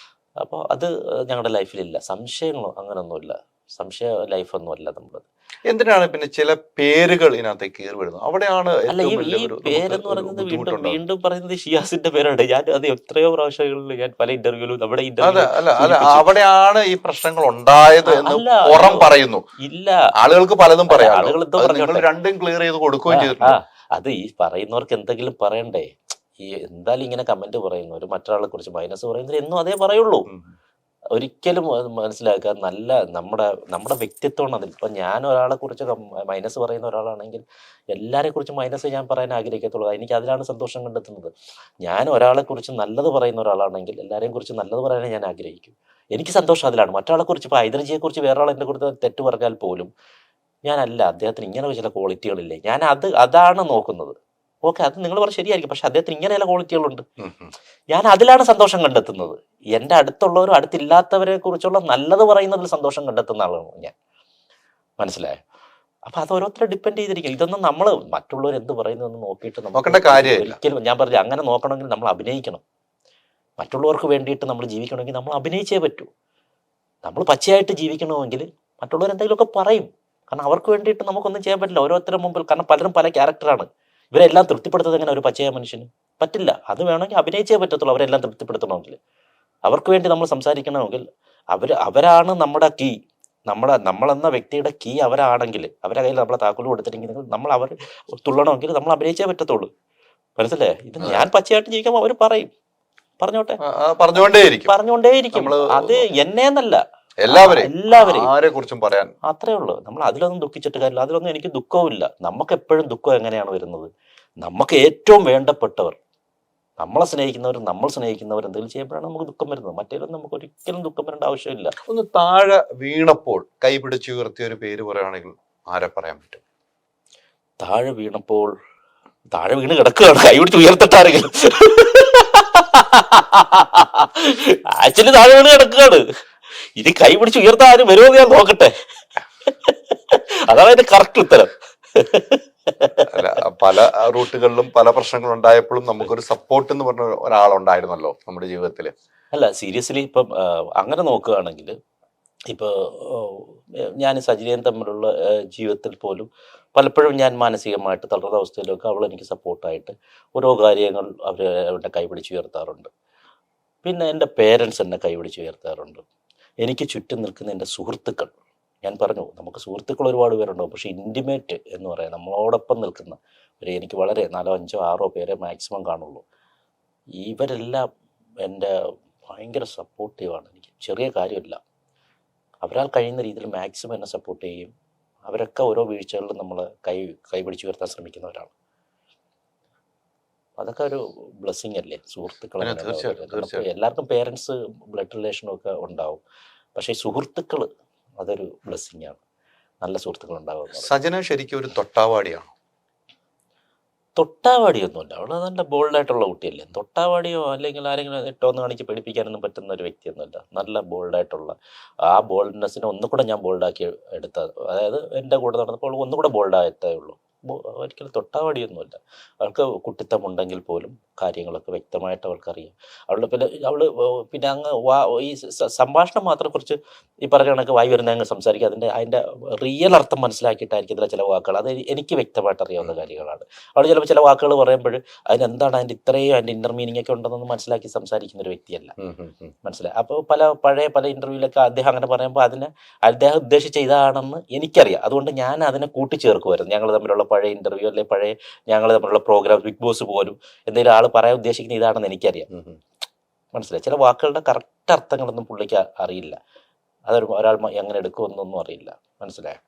അപ്പോൾ അത് ഞങ്ങളുടെ ലൈഫിലില്ല. സംശയങ്ങളോ അങ്ങനൊന്നുമില്ല. സംശയ ലൈഫൊന്നുമല്ല നമ്മളത്.
എന്തിനാണ് പിന്നെ ചില പേരുകൾ ഇതിനകത്തേക്ക് കയറി വരുന്നത്? അവിടെയാണ്
ഈ പേരെന്ന് പറയുന്നത് വീണ്ടും പറയുന്നത് ഷിയാസിന്റെ പേരാണ്. ഞാൻ അത് എത്രയോ പ്രാവശ്യങ്ങളിൽ ഞാൻ പല ഇന്റർവ്യൂലും നമ്മുടെ
അവിടെയാണ് ഈ പ്രശ്നങ്ങൾ ഉണ്ടായത് എന്ന് പുറം പറയുന്നു.
ഇല്ല,
ആളുകൾക്ക് പലതും പറയാം. നിങ്ങൾ രണ്ടും ക്ലിയർ ചെയ്ത് കൊടുക്കുകയും ചെയ്തിട്ടുണ്ട്.
അത് ഈ പറയുന്നവർക്ക് എന്തെങ്കിലും പറയണ്ടേ? ഈ എന്തായാലും ഇങ്ങനെ കമന്റ് പറയുന്നവർ മറ്റൊരാളെ കുറിച്ച് മൈനസ് പറയുന്നവർ എന്നും അതേ പറയുള്ളൂ. ഒരിക്കലും മനസ്സിലാക്കുക, നമ്മുടെ വ്യക്തിത്വമാണ് അതിൽ. ഇപ്പം ഞാൻ ഒരാളെ കുറിച്ച് മൈനസ് പറയുന്ന ഒരാളാണെങ്കിൽ എല്ലാരെ കുറിച്ച് മൈനസ് ഞാൻ പറയാൻ ആഗ്രഹിക്കത്തുള്ളൂ. എനിക്ക് അതിലാണ് സന്തോഷം കണ്ടെത്തുന്നത്. ഞാൻ ഒരാളെ കുറിച്ച് നല്ലത് പറയുന്ന ഒരാളാണെങ്കിൽ എല്ലാവരെയും കുറിച്ച് നല്ലത് പറയാനേ ഞാൻ ആഗ്രഹിക്കും. എനിക്ക് സന്തോഷം അതിലാണ്. മറ്റൊരാളെ കുറിച്ച് ഇപ്പോൾ ഹൈദർജിയെ കുറിച്ച് വേറൊരാൾ എന്നെ കുറിച്ച് തെറ്റ് പറഞ്ഞാൽ പോലും ഞാനല്ല, അദ്ദേഹത്തിന് ഇങ്ങനെ ചില ക്വാളിറ്റികളില്ലേ, ഞാൻ അതാണ് നോക്കുന്നത്. ഓക്കെ, അത് നിങ്ങൾ പറഞ്ഞാൽ ശരിയായിരിക്കും, പക്ഷെ അദ്ദേഹത്തിന് ഇങ്ങനെയുള്ള ക്വാളിറ്റികളുണ്ട്. ഞാൻ അതിലാണ് സന്തോഷം കണ്ടെത്തുന്നത്. എൻ്റെ അടുത്തുള്ളവരും അടുത്തില്ലാത്തവരെ കുറിച്ചുള്ള നല്ലത് പറയുന്നതിൽ സന്തോഷം കണ്ടെത്തുന്ന ആളാണ് ഞാൻ. മനസ്സിലായോ? അപ്പൊ അത് ഓരോരുത്തരെ ഡിപ്പെൻഡ് ചെയ്തിരിക്കും. ഇതൊന്നും നമ്മൾ മറ്റുള്ളവർ എന്ത് പറയുന്നതെന്ന് നോക്കിയിട്ട് ഒരിക്കലും ഞാൻ പറഞ്ഞു അങ്ങനെ നോക്കണമെങ്കിൽ നമ്മൾ അഭിനയിക്കണം. മറ്റുള്ളവർക്ക് വേണ്ടിയിട്ട് നമ്മൾ ജീവിക്കണമെങ്കിൽ നമ്മൾ അഭിനയിച്ചേ പറ്റൂ. നമ്മൾ പച്ചയായിട്ട് ജീവിക്കണമെങ്കിൽ മറ്റുള്ളവർ എന്തെങ്കിലുമൊക്കെ പറയും. കാരണം അവർക്ക് വേണ്ടിയിട്ട് നമുക്കൊന്നും ചെയ്യാൻ പറ്റില്ല ഓരോരുത്തരുടെ മുമ്പിൽ. കാരണം പലരും പല ക്യാരക്ടറാണ്. ഇവരെല്ലാം തൃപ്തിപ്പെടുത്തുന്നത് എങ്ങനെ ഒരു പച്ചയായ മനുഷ്യന് പറ്റില്ല. അത് വേണമെങ്കിൽ അഭിനയിച്ചേ പറ്റത്തുള്ളൂ. അവരെല്ലാം തൃപ്തിപ്പെടുത്തണമെങ്കിൽ, അവർക്ക് വേണ്ടി നമ്മൾ സംസാരിക്കണമെങ്കിൽ അവരാണ് നമ്മുടെ കീ. നമ്മളെന്ന വ്യക്തിയുടെ കീ അവരാണെങ്കിൽ, അവരുടെ കയ്യിൽ നമ്മളെ താക്കോല് കൊടുത്തിട്ടുണ്ടെങ്കിൽ നമ്മൾ അവർ തുള്ളണമെങ്കിൽ നമ്മൾ അഭിനയിച്ചേ പറ്റത്തുള്ളൂ. മനസ്സിലായേ? ഇത് ഞാൻ പച്ചയായിട്ട് ജീവിക്കുമ്പോൾ അവർ പറയും, പറഞ്ഞുകൊണ്ടേയിരിക്കും. അത് എന്നെന്നല്ല, എല്ലാവരെയും
ആരെക്കുറിച്ചും പറയാൻ
അത്രേ ഉള്ളൂ. നമ്മൾ അതിലൊന്നും ദുഃഖിച്ചിട്ട് കാര്യമില്ല. അതിലൊന്നും എനിക്ക് ദുഃഖവുമില്ല. നമുക്ക് എപ്പോഴും ദുഃഖം എങ്ങനെയാണ് വരുന്നത്? നമുക്ക് ഏറ്റവും വേണ്ടപ്പെട്ടവർ, നമ്മളെ സ്നേഹിക്കുന്നവർ, നമ്മൾ സ്നേഹിക്കുന്നവർ എന്തെങ്കിലും ചെയ്യുമ്പോഴാണ് നമുക്ക് ദുഃഖം വരുന്നത്. മറ്റേതൊന്നും നമുക്ക് ഒരിക്കലും ദുഃഖം വരേണ്ട ആവശ്യമില്ല.
ഒന്ന് താഴെ വീണപ്പോൾ കൈ പിടിച്ചുയർത്തിയ ഒരു പേര് പറയുകയാണെങ്കിൽ ആരെ പറയാൻ പറ്റും?
താഴെ വീണപ്പോൾ, താഴെ വീണ് കിടക്കുകയാണ്, കൈ പിടിച്ച് ഉയർത്തിട്ടാരെങ്കിലും. ആക്ച്വലി താഴെ വീണ് കിടക്കുകയാണ്. ഇത് കൈ പിടിച്ച് ഉയർത്താൻ ആരും വരുമോ ഞാൻ നോക്കട്ടെ. അതാണ് അതിന്റെ കറക്റ്റ് ഉത്തരം.
അല്ല, പല റൂട്ടുകളിലും പല പ്രശ്നങ്ങൾ ഉണ്ടായപ്പോഴും നമുക്കൊരു സപ്പോർട്ട് എന്ന് പറഞ്ഞ ഒരാളുണ്ടായിരുന്നല്ലോ നമ്മുടെ ജീവിതത്തിൽ.
അല്ല, സീരിയസ്ലി ഇപ്പം അങ്ങനെ നോക്കുകയാണെങ്കിൽ ഇപ്പോൾ ഞാൻ സജിനയും തമ്മിലുള്ള ജീവിതത്തിൽ പോലും പലപ്പോഴും ഞാൻ മാനസികമായിട്ട് തളർന്ന അവസ്ഥയിലൊക്കെ അവൾ എനിക്ക് സപ്പോർട്ടായിട്ട് ഓരോ കാര്യങ്ങൾ അവരുടെ കൈപിടിച്ചുയർത്താറുണ്ട്. പിന്നെ എൻ്റെ പേരൻസ് എന്നെ കൈപിടിച്ചുയർത്താറുണ്ട്. എനിക്ക് ചുറ്റും നിൽക്കുന്ന എൻ്റെ സുഹൃത്തുക്കൾ, ഞാൻ പറഞ്ഞു നമുക്ക് സുഹൃത്തുക്കൾ ഒരുപാട് പേരുണ്ടാവും, പക്ഷേ ഇൻറ്റിമേറ്റ് എന്ന് പറയാം നമ്മളോടൊപ്പം നിൽക്കുന്ന എനിക്ക് വളരെ 4, 5, 6 പേരെ മാക്സിമം കാണുള്ളൂ. ഇവരെല്ലാം എൻ്റെ ഭയങ്കര സപ്പോർട്ടീവാണ്. എനിക്ക് ചെറിയ കാര്യമില്ല, അവരാൽ കഴിയുന്ന രീതിയിൽ മാക്സിമം എന്നെ സപ്പോർട്ട് ചെയ്യും. അവരൊക്കെ ഓരോ വീഴ്ചകളിലും നമ്മളെ കൈപിടിച്ച് ഉയർത്താൻ ശ്രമിക്കുന്നവരാണ്. അതൊക്കെ ഒരു ബ്ലെസ്സിങ് അല്ലേ സുഹൃത്തുക്കൾ. എല്ലാവർക്കും പേരൻസ് ബ്ലഡ് റിലേഷനും ഒക്കെ ഉണ്ടാവും, പക്ഷേ സുഹൃത്തുക്കൾ അതൊരു ബ്ലെസ്സിങ് ആണ്. നല്ല സുഹൃത്തുക്കൾ ഉണ്ടാകും.
സജന ശരിക്കും ഒരു തൊട്ടാവാടിയാണ്.
തൊട്ടാവാടിയൊന്നുമില്ല, അവൾ നല്ല ബോൾഡായിട്ടുള്ള കുട്ടിയല്ലേ. തൊട്ടാവാടിയോ അല്ലെങ്കിൽ ആരെങ്കിലും ഇട്ടോന്ന് കാണിച്ച് പഠിപ്പിക്കാനൊന്നും പറ്റുന്ന ഒരു വ്യക്തിയൊന്നുമില്ല. നല്ല ബോൾഡായിട്ടുള്ള ആ ബോൾഡ്നെസ്സിനെ ഒന്നുകൂടെ ഞാൻ ബോൾഡാക്കി എടുത്തത്. അതായത് എൻ്റെ കൂടെ നടന്നപ്പോൾ ഒന്നുകൂടെ ബോൾഡായിട്ടേ ഉള്ളൂ. ഒരിക്കലും തൊട്ടാവാടിയൊന്നുമില്ല. അവൾക്ക് കുട്ടിത്തമുണ്ടെങ്കിൽ പോലും കാര്യങ്ങളൊക്കെ വ്യക്തമായിട്ട് അവൾക്കറിയാം. പിന്നെ അങ്ങ് ഈ സംഭാഷണം മാത്രം കുറച്ച് ഈ പറഞ്ഞ കണക്ക് വായി വരുന്ന അങ്ങ് സംസാരിക്കുക, അതിൻ്റെ റിയൽ അർത്ഥം മനസ്സിലാക്കിയിട്ടായിരിക്കും ചില വാക്കുകൾ. അത് എനിക്ക് വ്യക്തമായിട്ട് അറിയാവുന്ന കാര്യങ്ങളാണ്. അവൾ ചിലപ്പോൾ ചില വാക്കുകൾ പറയുമ്പോൾ അതിനെന്താണ് അതിൻ്റെ ഇത്രയും അതിൻ്റെ ഇന്നർ മീനിങ് ഒക്കെ ഉണ്ടെന്നൊന്നും മനസ്സിലാക്കി സംസാരിക്കുന്ന ഒരു വ്യക്തിയല്ല. മനസ്സിലായി. അപ്പോൾ പഴയ ഇൻ്റർവ്യൂവിലൊക്കെ അദ്ദേഹം അങ്ങനെ പറയുമ്പോൾ അദ്ദേഹം ഉദ്ദേശിച്ച ഇതാണെന്ന് എനിക്കറിയാം. അതുകൊണ്ട് ഞാൻ അതിനെ കൂട്ടിച്ചേർക്കുമായിരുന്നു. ഞങ്ങൾ തമ്മിലുള്ള പഴയ ഇൻ്റർവ്യൂ അല്ലെങ്കിൽ പഴയ ഞങ്ങൾ തമ്മിലുള്ള പ്രോഗ്രാം, ബിഗ് ബോസ് പോലും എന്തെങ്കിലും ആൾ പറയാൻ ഉദ്ദേശിക്കുന്ന ഇതാണെന്ന് എനിക്കറിയാം. മനസ്സിലായി. ചില വാക്കുകളുടെ കറക്റ്റ് അർത്ഥങ്ങളൊന്നും പുള്ളിക്ക് അറിയില്ല. ഒരാൾ എങ്ങനെ എടുക്കുമെന്നൊന്നും അറിയില്ല. മനസ്സിലായോ?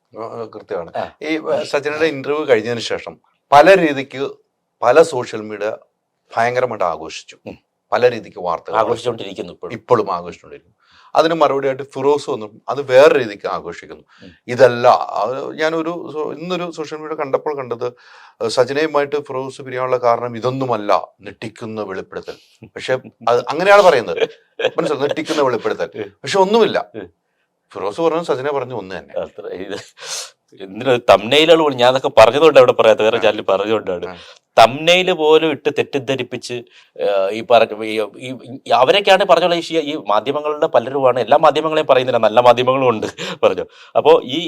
കൃത്യമാണ്. ഈ സജനയുടെ ഇന്റർവ്യൂ കഴിഞ്ഞതിന് ശേഷം പല രീതിക്ക് പല സോഷ്യൽ മീഡിയ ഭയങ്കരമായിട്ട് ആഘോഷിച്ചു. പല രീതിക്ക് വാർത്തകൾ
ആഘോഷിച്ചുകൊണ്ടിരിക്കുന്നു,
ഇപ്പോഴും ആഘോഷിച്ചുകൊണ്ടിരിക്കുന്നു. അതിന് മറുപടിയായിട്ട് ഫിറോസ് വന്നു അത് വേറെ രീതിക്ക് ആഘോഷിക്കുന്നു. ഇതല്ല, ഇന്നൊരു സോഷ്യൽ മീഡിയ കണ്ടത് സജനയുമായിട്ട് ഫിറോസ് പിരിയാനുള്ള കാരണം ഇതൊന്നുമല്ല, ഞെട്ടിക്കുന്ന വെളിപ്പെടുത്തൽ. പക്ഷെ അത് അങ്ങനെയാണ് പറയുന്നത്, മനസ്സിലായി, ഞെട്ടിക്കുന്ന വെളിപ്പെടുത്തൽ. പക്ഷെ ഒന്നുമില്ല. ഫിറോസ് പറഞ്ഞു, സജന പറഞ്ഞു ഒന്ന് തന്നെ.
എന്തിനാ തംനെയിലുകൾ പോലും ഞാൻ അതൊക്കെ പറഞ്ഞതുകൊണ്ട് അവിടെ പറയാത്ത, വേറെ ചാനലിൽ പറഞ്ഞുകൊണ്ടാണ്. തംനെയിൽ പോലും ഇട്ട് തെറ്റിദ്ധരിപ്പിച്ച് ഈ അവരൊക്കെയാണ് പറഞ്ഞോളൂ. ഈ മാധ്യമങ്ങളുടെ പലരുമാണ്, എല്ലാ മാധ്യമങ്ങളെയും പറയുന്നില്ല, നല്ല മാധ്യമങ്ങളും ഉണ്ട് പറഞ്ഞു. അപ്പോൾ ഈ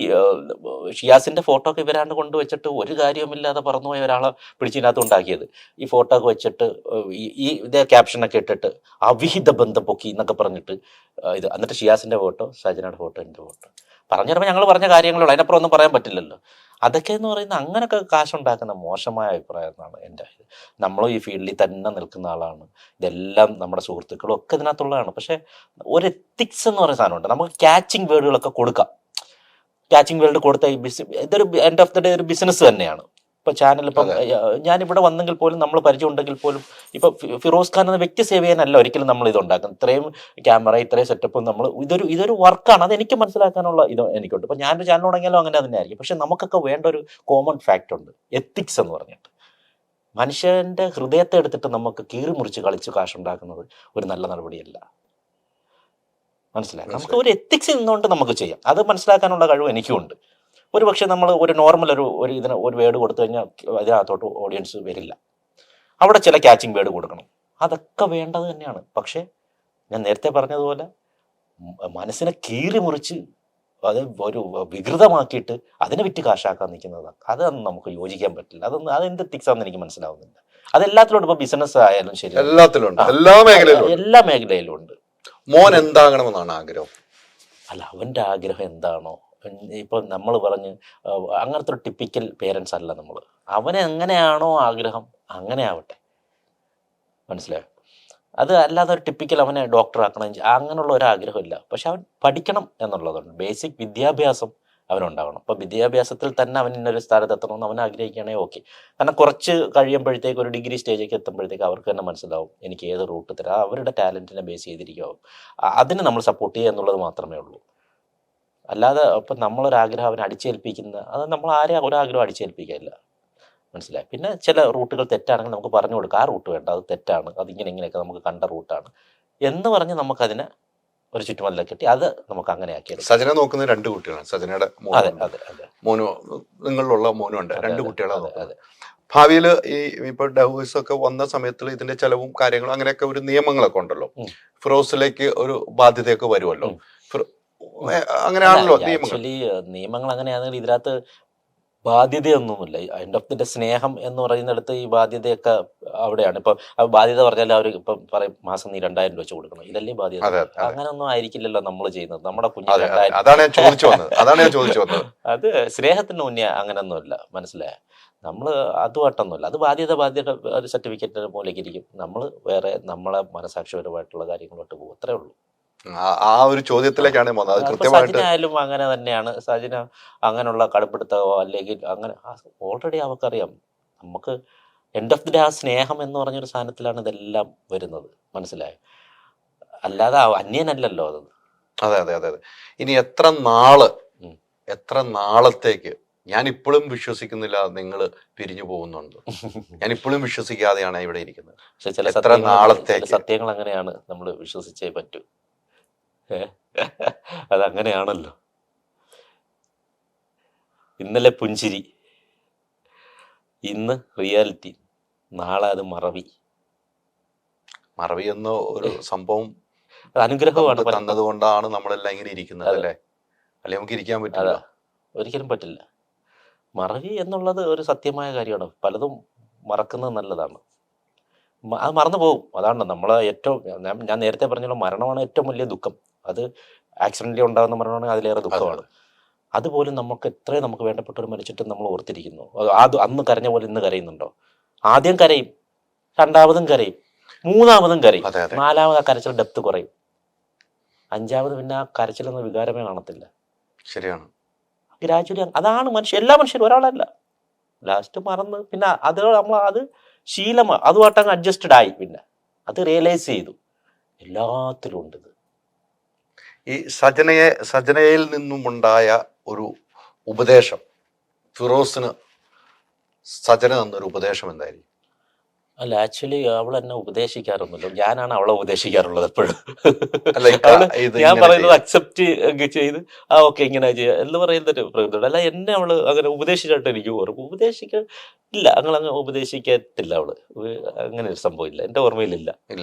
ഷിയാസിന്റെ ഫോട്ടോ ഒക്കെ ഇവരാണ്ട് കൊണ്ടുവച്ചിട്ട് ഒരു കാര്യവുമില്ലാതെ പറന്നുപോയ ഒരാളെ പിടിച്ചിനകത്ത് ഉണ്ടാക്കിയത്. ഈ ഫോട്ടോ ഒക്കെ വെച്ചിട്ട് ഇതേ ക്യാപ്ഷനൊക്കെ ഇട്ടിട്ട് അവിഹിത ബന്ധം പൊക്കി എന്നൊക്കെ പറഞ്ഞിട്ട് എന്നിട്ട് ഷിയാസിന്റെ ഫോട്ടോ, സജനയുടെ ഫോട്ടോ, എൻ്റെ ഫോട്ടോ പറഞ്ഞു തരുമ്പോൾ ഞങ്ങൾ പറഞ്ഞ കാര്യങ്ങളുള്ളൂ, അതിനപ്പുറം ഒന്നും പറയാൻ പറ്റില്ലല്ലോ. അതൊക്കെ എന്ന് പറയുന്നത് അങ്ങനെയൊക്കെ കാശുണ്ടാക്കുന്ന മോശമായ അഭിപ്രായം എന്നാണ് എൻ്റെ. നമ്മളും ഈ ഫീൽഡിൽ തന്നെ നിൽക്കുന്ന ആളാണ്, ഇതെല്ലാം നമ്മുടെ സുഹൃത്തുക്കളും ഒക്കെ ഇതിനകത്തുള്ളതാണ്. പക്ഷേ ഒരു എത്തിക്സ് എന്ന് പറയുന്ന സാധനമുണ്ട്. നമുക്ക് ക്യാച്ചിങ് വേർഡുകളൊക്കെ കൊടുക്കാം. ക്യാച്ചിങ് വേർഡ് കൊടുത്ത ഇതൊരു എൻഡ് ഓഫ് ദ ഡേ ഒരു ബിസിനസ് തന്നെയാണ്. ഇപ്പം ചാനൽ, ഇപ്പം ഞാനിവിടെ വന്നെങ്കിൽ പോലും നമ്മൾ പരിചയം ഉണ്ടെങ്കിൽ പോലും ഇപ്പം ഫിറോസ് ഖാൻ എന്ന വ്യക്തി സേവ് ചെയ്യാനല്ല ഒരിക്കലും നമ്മൾ ഇതുണ്ടാക്കുന്നത്. ഇത്രയും ക്യാമറ, ഇത്രയും സെറ്റപ്പും നമ്മൾ ഇതൊരു വർക്കാണ്. അത് എനിക്ക് മനസ്സിലാക്കാനുള്ള ഇത് എനിക്കുണ്ട്. ഇപ്പം ഞാനൊരു ചാനൽ തുടങ്ങിയാലും അങ്ങനെ തന്നെ ആയിരിക്കും. പക്ഷെ നമുക്കൊക്കെ വേണ്ട ഒരു കോമൺ ഫാക്റ്റ് ഉണ്ട്, എത്തിക്സ് എന്ന് പറഞ്ഞിട്ട്. മനുഷ്യൻ്റെ ഹൃദയത്തെ എടുത്തിട്ട് നമുക്ക് കീറി മുറിച്ച് കളിച്ച് കാശുണ്ടാക്കുന്നത് ഒരു നല്ല നടപടിയല്ല. മനസ്സിലാക്കാം. നമുക്ക് ഒരു എത്തിക്സ് നിന്നുകൊണ്ട് നമുക്ക് ചെയ്യാം. അത് മനസ്സിലാക്കാനുള്ള കഴിവ് എനിക്കുമുണ്ട്. ഒരു പക്ഷേ നമ്മൾ ഒരു നോർമൽ ഒരു വേർഡ് കൊടുത്തു കഴിഞ്ഞാൽ അതിനകത്തോട്ട് ഓഡിയൻസ് വരില്ല. അവിടെ ചില ക്യാച്ചിങ് വേർഡ് കൊടുക്കണം. അതൊക്കെ വേണ്ടത് തന്നെയാണ്. പക്ഷേ ഞാൻ നേരത്തെ പറഞ്ഞതുപോലെ മനസ്സിനെ കീറി മുറിച്ച് അത് ഒരു വികൃതമാക്കിയിട്ട് അതിനെ വിറ്റ് കാശാക്കാൻ നിൽക്കുന്നതാണ്. അതൊന്നും നമുക്ക് യോജിക്കാൻ പറ്റില്ല. അതെന്ത് എത്തിക്സാന്ന് എനിക്ക് മനസ്സിലാവുന്നില്ല. അതെല്ലാത്തിലും ഇപ്പോൾ ബിസിനസ് ആയാലും ശരി, എല്ലാ മേഖലയിലും ഉണ്ട്.
മോൻ എന്താകണമെന്നാണ് ആഗ്രഹം?
അല്ല, അവൻ്റെ ആഗ്രഹം എന്താണോ, ഇപ്പം നമ്മൾ പറഞ്ഞ് അങ്ങനത്തെ ഒരു ടിപ്പിക്കൽ പേരൻസ് അല്ല നമ്മൾ. അവനെ എങ്ങനെയാണോ ആഗ്രഹം അങ്ങനെ ആവട്ടെ. മനസ്സിലായോ? അത് അല്ലാതെ ഒരു ടിപ്പിക്കൽ അവനെ ഡോക്ടർ ആക്കണം അങ്ങനെയുള്ള ഒരാഗ്രഹമില്ല. പക്ഷെ അവൻ പഠിക്കണം എന്നുള്ളതുണ്ട്. ബേസിക് വിദ്യാഭ്യാസം അവനുണ്ടാവണം. അപ്പോൾ വിദ്യാഭ്യാസത്തിൽ തന്നെ അവൻ ഇന്നൊരു സ്ഥാനത്ത് എത്തണമെന്ന് അവൻ ആഗ്രഹിക്കുകയാണെങ്കിൽ ഓക്കെ. കാരണം കുറച്ച് കഴിയുമ്പോഴത്തേക്ക് ഒരു ഡിഗ്രി സ്റ്റേജൊക്കെ എത്തുമ്പോഴത്തേക്ക് അവർക്ക് തന്നെ മനസ്സിലാവും എനിക്ക് ഏത് റൂട്ട് തരാം. അവരുടെ ടാലൻറ്റിനെ ബേസ് ചെയ്തിരിക്കും. അതിന് നമ്മൾ സപ്പോർട്ട് ചെയ്യുക എന്നുള്ളത് മാത്രമേ ഉള്ളൂ. അല്ലാതെ ഇപ്പം നമ്മളൊരാഗ്രഹം അവനെ അടിച്ചേൽപ്പിക്കുന്ന അത് നമ്മൾ ആരെയും ഒരാഗ്രഹം അടിച്ചേൽപ്പിക്കില്ല. മനസ്സിലായി. പിന്നെ ചില റൂട്ടുകൾ തെറ്റാണെങ്കിൽ നമുക്ക് പറഞ്ഞു കൊടുക്കാം, ആ റൂട്ട് വേണ്ട, അത് തെറ്റാണ്, അതിങ്ങനെ ഇങ്ങനെയൊക്കെ നമുക്ക് കണ്ട റൂട്ടാണ് എന്ന് പറഞ്ഞ് നമുക്കതിനെ ഒരു ചുറ്റുമതിലൊക്കെ കിട്ടി അത് നമുക്ക് അങ്ങനെ ആക്കിയെടുക്കാം.
സജന നോക്കുന്ന 2 കുട്ടികളാണ്. സജനയുടെ
അതെ അതെ അതെ
മോനു, നിങ്ങളിലുള്ള മോനുണ്ട്, 2 കുട്ടികളാണ്.
അതെ.
ഭാവിയിൽ ഈ ഇപ്പൊ ഡൈവേഴ്സ് ഒക്കെ വന്ന സമയത്ത് ഇതിന്റെ ചെലവും കാര്യങ്ങളും അങ്ങനെയൊക്കെ ഒരു നിയമങ്ങളൊക്കെ ഉണ്ടല്ലോ. ഫിറോസിലേക്ക് ഒരു ബാധ്യതയൊക്കെ വരുമല്ലോ. അങ്ങനെയാണല്ലോ നിയമങ്ങൾ.
ആക്ച്വലി നിയമങ്ങൾ അങ്ങനെയാണെങ്കിൽ ഇതിനകത്ത് ബാധ്യതയൊന്നുമില്ല. എൻഡ് ഓഫ് ദി സ്നേഹം എന്ന് പറയുന്നിടത്ത് ഈ ബാധ്യതയൊക്കെ അവിടെയാണ്. ഇപ്പം ബാധ്യത പറഞ്ഞാൽ അവർ ഇപ്പം പറയും മാസം നീ 2000 രൂപ വെച്ച് കൊടുക്കണം, ഇതല്ലേ ബാധ്യത. അങ്ങനെയൊന്നും ആയിരിക്കില്ലല്ലോ നമ്മൾ ചെയ്യുന്നത്. നമ്മുടെ കുഞ്ഞിന് 2000.
അതാണ് ഞാൻ ചോദിച്ചു വന്നത്.
അത് സ്നേഹത്തിന് മുന്നേ അങ്ങനെയൊന്നുമില്ല. മനസ്സിലായോ? നമ്മൾ അതുമായിട്ടൊന്നുമില്ല. അത് ബാധ്യത ഒരു സർട്ടിഫിക്കറ്റ് പോലെയൊക്കെ ഇരിക്കും. നമ്മൾ വേറെ നമ്മളെ മനസാക്ഷിപരമായിട്ടുള്ള കാര്യങ്ങളോട്ട് പോകും. അത്രേ ഉള്ളൂ.
ആ ഒരു ചോദ്യത്തിലേക്കാണ് പോകുന്നത്.
സജിന ആയാലും അങ്ങനെ തന്നെയാണ്. സജിന അങ്ങനെയുള്ള കടുപ്പെടുത്തവോ അല്ലെങ്കിൽ അങ്ങനെ ഓൾറെഡി അവർക്കറിയാം നമുക്ക് എൻഡ് ഓഫ് ദി ഡേ ആ സ്നേഹം എന്ന് പറഞ്ഞൊരു സാധനത്തിലാണ് ഇതെല്ലാം വരുന്നത്. മനസ്സിലായോ? അല്ലാതെ അന്യനല്ലല്ലോ അത്.
അതെ അതെ അതെ അതെ. ഇനി എത്ര നാളത്തേക്ക് ഞാൻ ഇപ്പോഴും വിശ്വസിക്കുന്നില്ല നിങ്ങൾ പിരിഞ്ഞു പോകുന്നുണ്ട്. ഞാൻ ഇപ്പോഴും വിശ്വസിക്കാതെയാണ് ഇവിടെ ഇരിക്കുന്നത്.
പക്ഷെ ചില സത്യങ്ങൾ അങ്ങനെയാണ്, നമ്മൾ വിശ്വസിച്ചേ പറ്റൂ. അതങ്ങനെയാണല്ലോ. ഇന്നലെ പുഞ്ചിരി, ഇന്ന് റിയാലിറ്റി, നാളെ അത് മറവി
എന്ന ഒരു സംഭവം
അനുഗ്രഹമാണ്
തന്നതുകൊണ്ടാണ് നമ്മളെല്ലാം ഇങ്ങനെ ഇരിക്കുന്നത് അല്ലേ? അല്ലെ നമുക്ക് ഇരിക്കാൻ പറ്റില്ല,
ഒരിക്കലും പറ്റില്ല. മറവി എന്നുള്ളത് ഒരു സത്യമായ കാര്യമാണ്. പലതും മറക്കുന്നത് നല്ലതാണ്. അത് മറന്നു പോകും. അതാണ് നമ്മളെ ഏറ്റവും, ഞാൻ നേരത്തെ പറഞ്ഞല്ലോ, മരണമാണ് ഏറ്റവും വലിയ ദുഃഖം. അത് ആക്സിഡൻ്റലി ഉണ്ടാകുന്ന മരണമാണെങ്കിൽ അതിലേറെ ദുഃഖമാണ്. അതുപോലും നമുക്ക് എത്രയും നമുക്ക് വേണ്ടപ്പെട്ടവർ മരിച്ചിട്ടും നമ്മൾ ഓർത്തിരിക്കുന്നു. അത് അന്ന് കരഞ്ഞ പോലെ ഇന്ന് കരയുന്നുണ്ടോ? ആദ്യം കരയും, രണ്ടാമതും കരയും, മൂന്നാമതും കരയും, നാലാമത് ആ കരച്ചിൽ ഡെപ്ത് കുറയും, അഞ്ചാമത് പിന്നെ ആ കരച്ചിലൊന്നും വികാരമേ കാണത്തില്ല.
ശരിയാണ്.
ഗ്രാജുവലി അതാണ് എല്ലാ മനുഷ്യരും ഒരാളല്ല. ലാസ്റ്റ് മറന്ന് പിന്നെ അത് നമ്മൾ അത് ശീലമാണ്, അതുമായിട്ടങ്ങ് അഡ്ജസ്റ്റഡ് ആയി. പിന്നെ അത് റിയലൈസ് ചെയ്തു. എല്ലാത്തിലും ഉണ്ട് ഇത്.
ഈ സജനയിൽ നിന്നുമുണ്ടായ ഒരു ഉപദേശം, ഫിറോസിന് സജന തന്നൊരു ഉപദേശം എന്തായിരിക്കും?
അല്ല, ആക്ച്വലി അവൾ എന്നെ ഉപദേശിക്കാറൊന്നുമില്ല, ഞാനാണ് അവളെ ഉപദേശിക്കാറുള്ളത് എപ്പോഴും. ഞാൻ പറയുന്നത് അക്സെപ്റ്റ് ചെയ്ത് ഓക്കെ ഇങ്ങനെ ചെയ്യുക എന്ന് പറയുന്നൊരു പ്രകൃതി. അല്ല, എന്നെ അവള് അങ്ങനെ ഉപദേശിച്ചിട്ട് എനിക്ക് ഓർക്കും. ഇല്ല, അങ്ങനെ ഉപദേശിക്കത്തില്ല അവള്. അങ്ങനെ ഒരു സംഭവം ഇല്ല, എന്റെ ഓർമ്മയിലില്ല.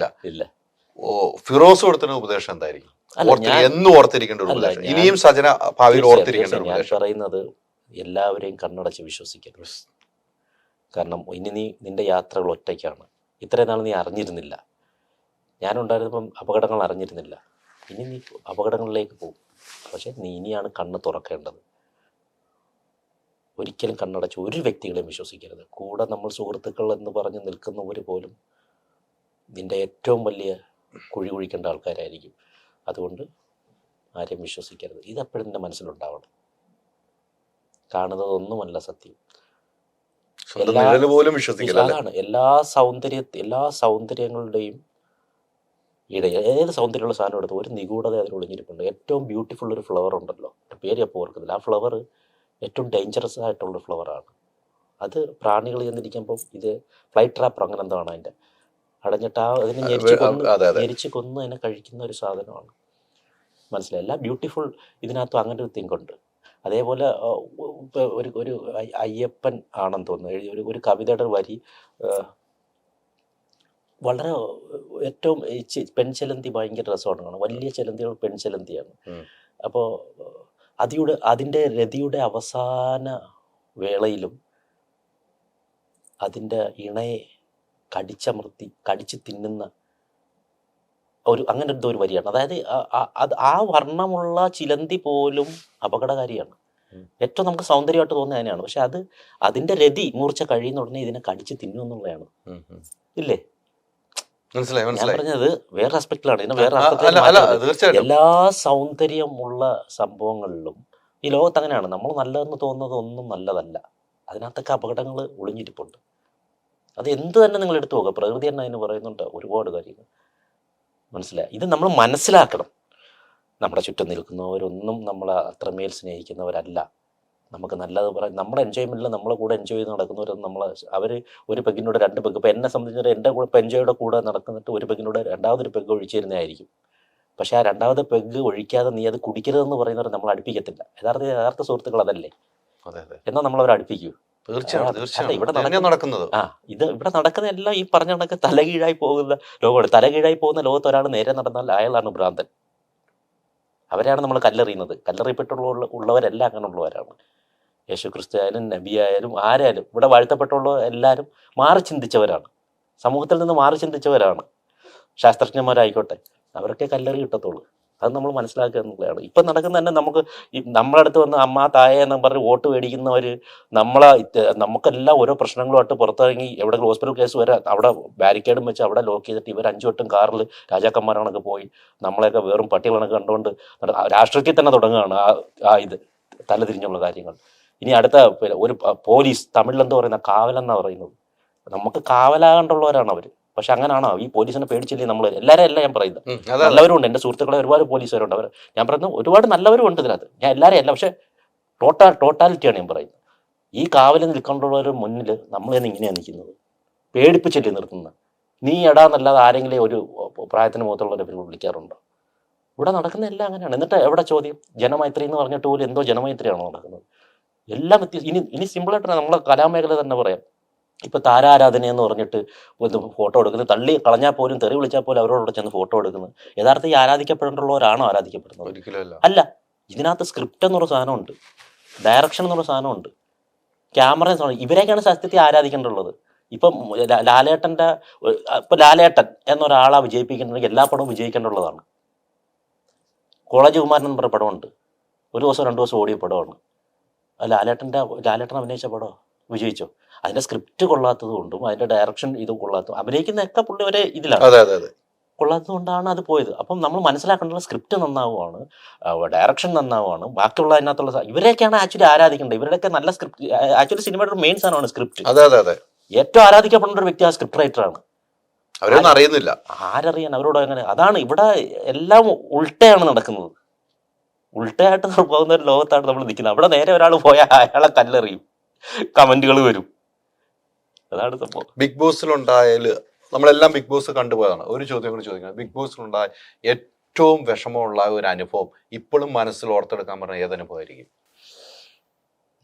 ഇല്ല.
ഫിറോസ് കൊടുക്കുന്ന ഉപദേശം എന്തായിരിക്കും? എന്നും ഓർത്തിരിക്കേണ്ട ഒരു ഉപദേശം, ഇനിയും സജന ഭാവിയിൽ ഓർത്തിരിക്കേണ്ട ഒരു ഉപദേശം.
ഞാൻ പറയുന്നത് എല്ലാവരെയും കണ്ണടച്ച് വിശ്വസിക്കരുത്. കാരണം ഇനി നിന്റെ യാത്രകൾ ഒറ്റയ്ക്കാണ്. ഇത്രയും നാൾ നീ അറിഞ്ഞിരുന്നില്ല, ഞാനുണ്ടായിരുന്നപ്പം അപകടങ്ങൾ അറിഞ്ഞിരുന്നില്ല. ഇനി നീ അപകടങ്ങളിലേക്ക് പോകും. പക്ഷെ നീ ഇനിയാണ് കണ്ണ് തുറക്കേണ്ടത്. ഒരിക്കലും കണ്ണടച്ച് ഒരു വ്യക്തികളെയും വിശ്വസിക്കരുത്. കൂടെ നമ്മൾ സുഹൃത്തുക്കൾ എന്ന് പറഞ്ഞ് നിൽക്കുന്നവർ പോലും നിന്റെ ഏറ്റവും വലിയ കുഴി കുഴിക്കേണ്ട ആൾക്കാരായിരിക്കും. അതുകൊണ്ട് ആരെയും വിശ്വസിക്കരുത്. ഇതെപ്പോഴും നിന്റെ മനസ്സിലുണ്ടാവണം. കാണുന്നതൊന്നുമല്ല സത്യം. അതാണ് എല്ലാ സൗന്ദര്യങ്ങളുടെയും ഇടയിൽ ഏത് സൗന്ദര്യമുള്ള സാധനം എടുത്ത് ഒരു നിഗൂഢത അതിൽ ഒളിഞ്ഞിരിപ്പുണ്ട്. ഏറ്റവും ബ്യൂട്ടിഫുൾ ഒരു ഫ്ലവർ ഉണ്ടല്ലോ, പേര് അപ്പോൾ ഓർക്കുന്നില്ല. ആ ഫ്ലവർ ഏറ്റവും ഡേഞ്ചറസ് ആയിട്ടുള്ള ഫ്ലവറാണ്. അത് പ്രാണികൾ ചെന്നിരിക്കുമ്പോൾ ഇത് ഫ്ലൈ ട്രാപ്പർ അങ്ങനെ എന്തോ ആണ് അതിൻ്റെ അടഞ്ഞിട്ട് അതിനെ ഞെരിച്ച് കൊന്ന് അതിനെ കഴിക്കുന്ന ഒരു സാധനമാണ്. മനസ്സിലായി? എല്ലാ ബ്യൂട്ടിഫുൾ ഇതിനകത്തും അങ്ങനെ ഒരു തിങ്കുണ്ട്. അതേപോലെ ഒരു അയ്യപ്പൻ ആണെന്ന് തോന്നുന്നു ഒരു കവിതയുടെ വരി വളരെ ഏറ്റവും പെൺചെലന്തി ഭയങ്കര രസമാണ്. വലിയ ചെലന്തികൾ പെൺചെലന്തിയാണ്. അപ്പോൾ അതിൻ്റെ രതിയുടെ അവസാന വേളയിലും അതിൻ്റെ ഇണയെ കടിച്ച് തിന്നുന്ന അങ്ങനെ എന്തോ ഒരു വരിയാണ്. അതായത് ആ വർണ്ണമുള്ള ചിലന്തി പോലും അപകടകാരിയാണ്. ഏറ്റവും നമുക്ക് സൗന്ദര്യമായിട്ട് തോന്നുന്നത് അതിനാണ്. പക്ഷെ അതിന്റെ രതി മൂർച്ച കഴിയുന്ന ഉടനെ ഇതിനെ കടിച്ച് തിന്നു എന്നുള്ളതാണ്. ഇല്ലേ? ഞാൻ പറഞ്ഞത് വേറെ ആസ്പെക്റ്റിലാണ്. ഇതിനെ വേറെ എല്ലാ സൗന്ദര്യമുള്ള സംഭവങ്ങളിലും ഈ ലോകത്ത് അങ്ങനെയാണ്. നമ്മൾ നല്ലതെന്ന് തോന്നുന്നത് ഒന്നും നല്ലതല്ല. അതിനകത്തൊക്കെ അപകടങ്ങൾ ഒളിഞ്ഞിരിപ്പുണ്ട്. അത് എന്ത് തന്നെ നിങ്ങൾ എടുത്തു നോക്കുക, പ്രകൃതി തന്നെ അതിന് പറയുന്നുണ്ട് ഒരുപാട് കാര്യങ്ങൾ. മനസ്സിലായി? ഇത് നമ്മൾ മനസ്സിലാക്കണം. നമ്മുടെ ചുറ്റും നിൽക്കുന്നവരൊന്നും നമ്മളെ അത്രമേൽ സ്നേഹിക്കുന്നവരല്ല. നമുക്ക് നല്ലത് പറയാം, നമ്മുടെ എൻജോയ്മെൻറ്റിൽ നമ്മളെ കൂടെ എൻജോയ് ചെയ്ത് നടക്കുന്നവരൊന്നും അവർ ഒരു പെഗ്ഗിനോട് 2 പെഗ്, ഇപ്പോൾ എന്നെ സംബന്ധിച്ചിട്ട് എൻ്റെ കൂടെ ഇപ്പോൾ എൻജോയുടെ കൂടെ നടക്കുന്നിട്ട് ഒരു പെഗ്ഗിനോട് രണ്ടാമതൊരു പെഗ് ഒഴിച്ചിരുന്നതായിരിക്കും. പക്ഷേ ആ രണ്ടാമത്തെ പെഗ് ഒഴിക്കാതെ നീ അത് കുടിക്കരുതെന്ന് പറയുന്നവരെ നമ്മൾ അടുപ്പിക്കത്തില്ല. യഥാർത്ഥ സുഹൃത്തുക്കൾ അതല്ലേ?
അതെ അതെ,
എന്നാൽ നമ്മളവർ അടുപ്പിക്കൂ.
തീർച്ചയായും
അല്ല,
തീർച്ചയായും
ഇവിടെ
തന്നെയാണ് നടക്കുന്നത്.
ഇവിടെ നടക്കുന്ന എല്ലാം ഈ പറഞ്ഞ കണക്ക് തലകീഴായി പോകുന്ന ലോകമാണ്. തലകീഴായി പോകുന്ന ലോകത്ത് ഒരാൾ നേരെ നടന്നാൽ അയാളാണ് ഭ്രാന്തൻ. അവരെയാണ് നമ്മൾ കല്ലെറിയുന്നത്. ഉള്ളവരെല്ലാം അങ്ങനെ ഉള്ളവരാണ്. യേശു ക്രിസ്തു ആയാലും നബി ആയാലും ആരായാലും ഇവിടെ വാഴ്ത്തപ്പെട്ടുള്ള എല്ലാവരും മാറി ചിന്തിച്ചവരാണ്. സമൂഹത്തിൽ നിന്ന് മാറി ചിന്തിച്ചവരാണ്. ശാസ്ത്രജ്ഞന്മാരായിക്കോട്ടെ, അവരൊക്കെ കല്ലെറി കിട്ടത്തുള്ളൂ. അത് നമ്മൾ മനസ്സിലാക്കുക എന്നുള്ളതാണ്. ഇപ്പം നടക്കുന്ന തന്നെ നമുക്ക് നമ്മളെ അടുത്ത് വന്ന് അമ്മ തായ എന്ന് പറഞ്ഞ് വോട്ട് മേടിക്കുന്നവർ നമുക്കെല്ലാം ഓരോ പ്രശ്നങ്ങളുമായിട്ട് പുറത്തിറങ്ങി എവിടെയെങ്കിലും ഹോസ്പിറ്റൽ കേസ് വരെ അവിടെ ബാരിക്കേഡും വെച്ച് അവിടെ ലോക്ക് ചെയ്തിട്ട് ഇവർ 5 വട്ടം കാറിൽ രാജാക്കന്മാരാണൊക്കെ പോയി നമ്മളെയൊക്കെ വെറും പട്ടികളൊക്കെ കണ്ടുകൊണ്ട് രാഷ്ട്രീയത്തിൽ തന്നെ തുടങ്ങുകയാണ് ഇത് തലതിരിഞ്ഞുള്ള കാര്യങ്ങൾ. ഇനി അടുത്ത ഒരു പോലീസ്, തമിഴിലെന്താ പറയുന്ന കാവലെന്നാണ് പറയുന്നത്. നമുക്ക് കാവലാകേണ്ടുള്ളവരാണ് അവർ. പക്ഷെ അങ്ങനെയാണോ? ഈ പോലീസിനെ പേടിച്ചില്ലേ നമ്മൾ? എല്ലാവരും അല്ല ഞാൻ പറയുന്നത്, നല്ലവരും ഉണ്ട്. എൻ്റെ സുഹൃത്തുക്കളെ ഒരുപാട് പോലീസുകാരുണ്ട്. അവർ ഞാൻ പറയുന്നത് ഒരുപാട് നല്ലവരും ഉണ്ട് ഇതിനകത്ത്. ഞാൻ എല്ലാവരും അല്ല, പക്ഷെ ടോട്ടാലിറ്റിയാണ് ഞാൻ പറയുന്നത്. ഈ കാവലിൽ നിൽക്കേണ്ടുള്ളവർ മുന്നിൽ നമ്മളെന്ന് ഇങ്ങനെയാണ് നിൽക്കുന്നത്, പേടിപ്പിച്ചില്ലേ നിർത്തുന്നത്. നീ എടാന്നല്ലാതെ ആരെങ്കിലും ഒരു പ്രായത്തിന് മുഖത്തുള്ളവരെ വിളിക്കാറുണ്ടോ? ഇവിടെ നടക്കുന്ന എല്ലാം അങ്ങനെയാണ്. എന്നിട്ട് എവിടെ ചോദ്യം? ജനമൈത്രി എന്ന് പറഞ്ഞിട്ട് പോലും എന്തോ ജനമൈത്രിയാണോ നടക്കുന്നത്? എല്ലാം വ്യത്യാസം. ഇനി സിമ്പിളായിട്ടാണ് നമ്മളെ കലാമേഖല തന്നെ പറയാം. ഇപ്പോൾ താരാരാധന എന്ന് പറഞ്ഞിട്ട് ഫോട്ടോ എടുക്കുന്നത്, തള്ളി കളഞ്ഞാൽ പോലും തെറി വിളിച്ചാൽ പോലും അവരോട് ചെന്ന് ഫോട്ടോ എടുക്കുന്നത്. യഥാർത്ഥ ഈ ആരാധിക്കപ്പെടേണ്ടുള്ളവരാണോ ആരാധിക്കപ്പെടുന്നത്?
ഒരിക്കലും
അല്ല. ഇതിനകത്ത് സ്ക്രിപ്റ്റ് എന്നൊരു സാധനമുണ്ട്, ഡയറക്ഷൻ എന്നൊരു സാധനമുണ്ട്, ക്യാമറ സാധനം. ഇവരെയൊക്കെയാണ് സത്യത്തിൽ ആരാധിക്കേണ്ടുള്ളത്. ഇപ്പം ലാലേട്ടൻ്റെ ഇപ്പം ലാലേട്ടൻ എന്നൊരാളെ വിജയിപ്പിക്കുന്നുണ്ടെങ്കിൽ എല്ലാ പടവും വിജയിക്കേണ്ടുള്ളതാണ്. കോളേജ് കുമാരൻ എന്ന് പറഞ്ഞ പടമുണ്ട്, 1 ദിവസം 2 ദിവസം ഓടിയ പടമാണ്. ലാലേട്ടൻ അഭിനയിച്ച പടം വിജയിച്ചോ? അതിൻ്റെ സ്ക്രിപ്റ്റ് കൊള്ളാത്തത് കൊണ്ടും അതിൻ്റെ ഡയറക്ഷൻ ഇതും കൊള്ളാത്തതും അഭിനയിക്കുന്നതൊക്കെ പുള്ളി ഒരേ ഇതിലാണ് കൊള്ളാത്തത് കൊണ്ടാണ് അത് പോയത്. അപ്പം നമ്മൾ മനസ്സിലാക്കേണ്ടത് സ്ക്രിപ്റ്റ് നന്നാവുകയാണ്, ഡയറക്ഷൻ നന്നാവുകയാണ്, ബാക്കിയുള്ള അതിനകത്തുള്ള ഇവരെയൊക്കെയാണ് ആക്ച്വലി ആരാധിക്കേണ്ടത്. ഇവരുടെയൊക്കെ നല്ല സ്ക്രിപ്റ്റ്, ആക്ച്വലി സിനിമയുടെ മെയിൻ സാധനമാണ് സ്ക്രിപ്റ്റ്. ഏറ്റവും ആരാധിക്കപ്പെടുന്ന ഒരു വ്യക്തി ആ സ്ക്രിപ്റ്റ് റൈറ്ററാണ്.
അവരൊന്നും അറിയുന്നില്ല.
ആരറിയാൻ അവരോട് അങ്ങനെ? അതാണ് ഇവിടെ എല്ലാം ഉൾട്ടയാണ് നടക്കുന്നത്. ഉൾട്ടയായിട്ട് പോകുന്ന ഒരു ലോകത്താണ് നമ്മൾ നിൽക്കുന്നത്. അവിടെ നേരെ ഒരാൾ പോയാൽ അയാളെ കല്ലെറിയും, കമന്റുകൾ വരും. അതാണ് സംഭവം.
ബിഗ് ബോസിലുണ്ടായാൽ നമ്മളെല്ലാം ബിഗ് ബോസ് കണ്ടുപോയതാണ്. ഒരു ചോദ്യം കൂടി ചോദിക്കുന്നത്, ബിഗ് ബോസിലുണ്ടായ ഏറ്റവും വിഷമമുള്ള ഒരു അനുഭവം ഇപ്പോഴും മനസ്സിൽ ഓർത്തെടുക്കാൻ പറഞ്ഞാൽ ഏത് അനുഭവമായിരിക്കും?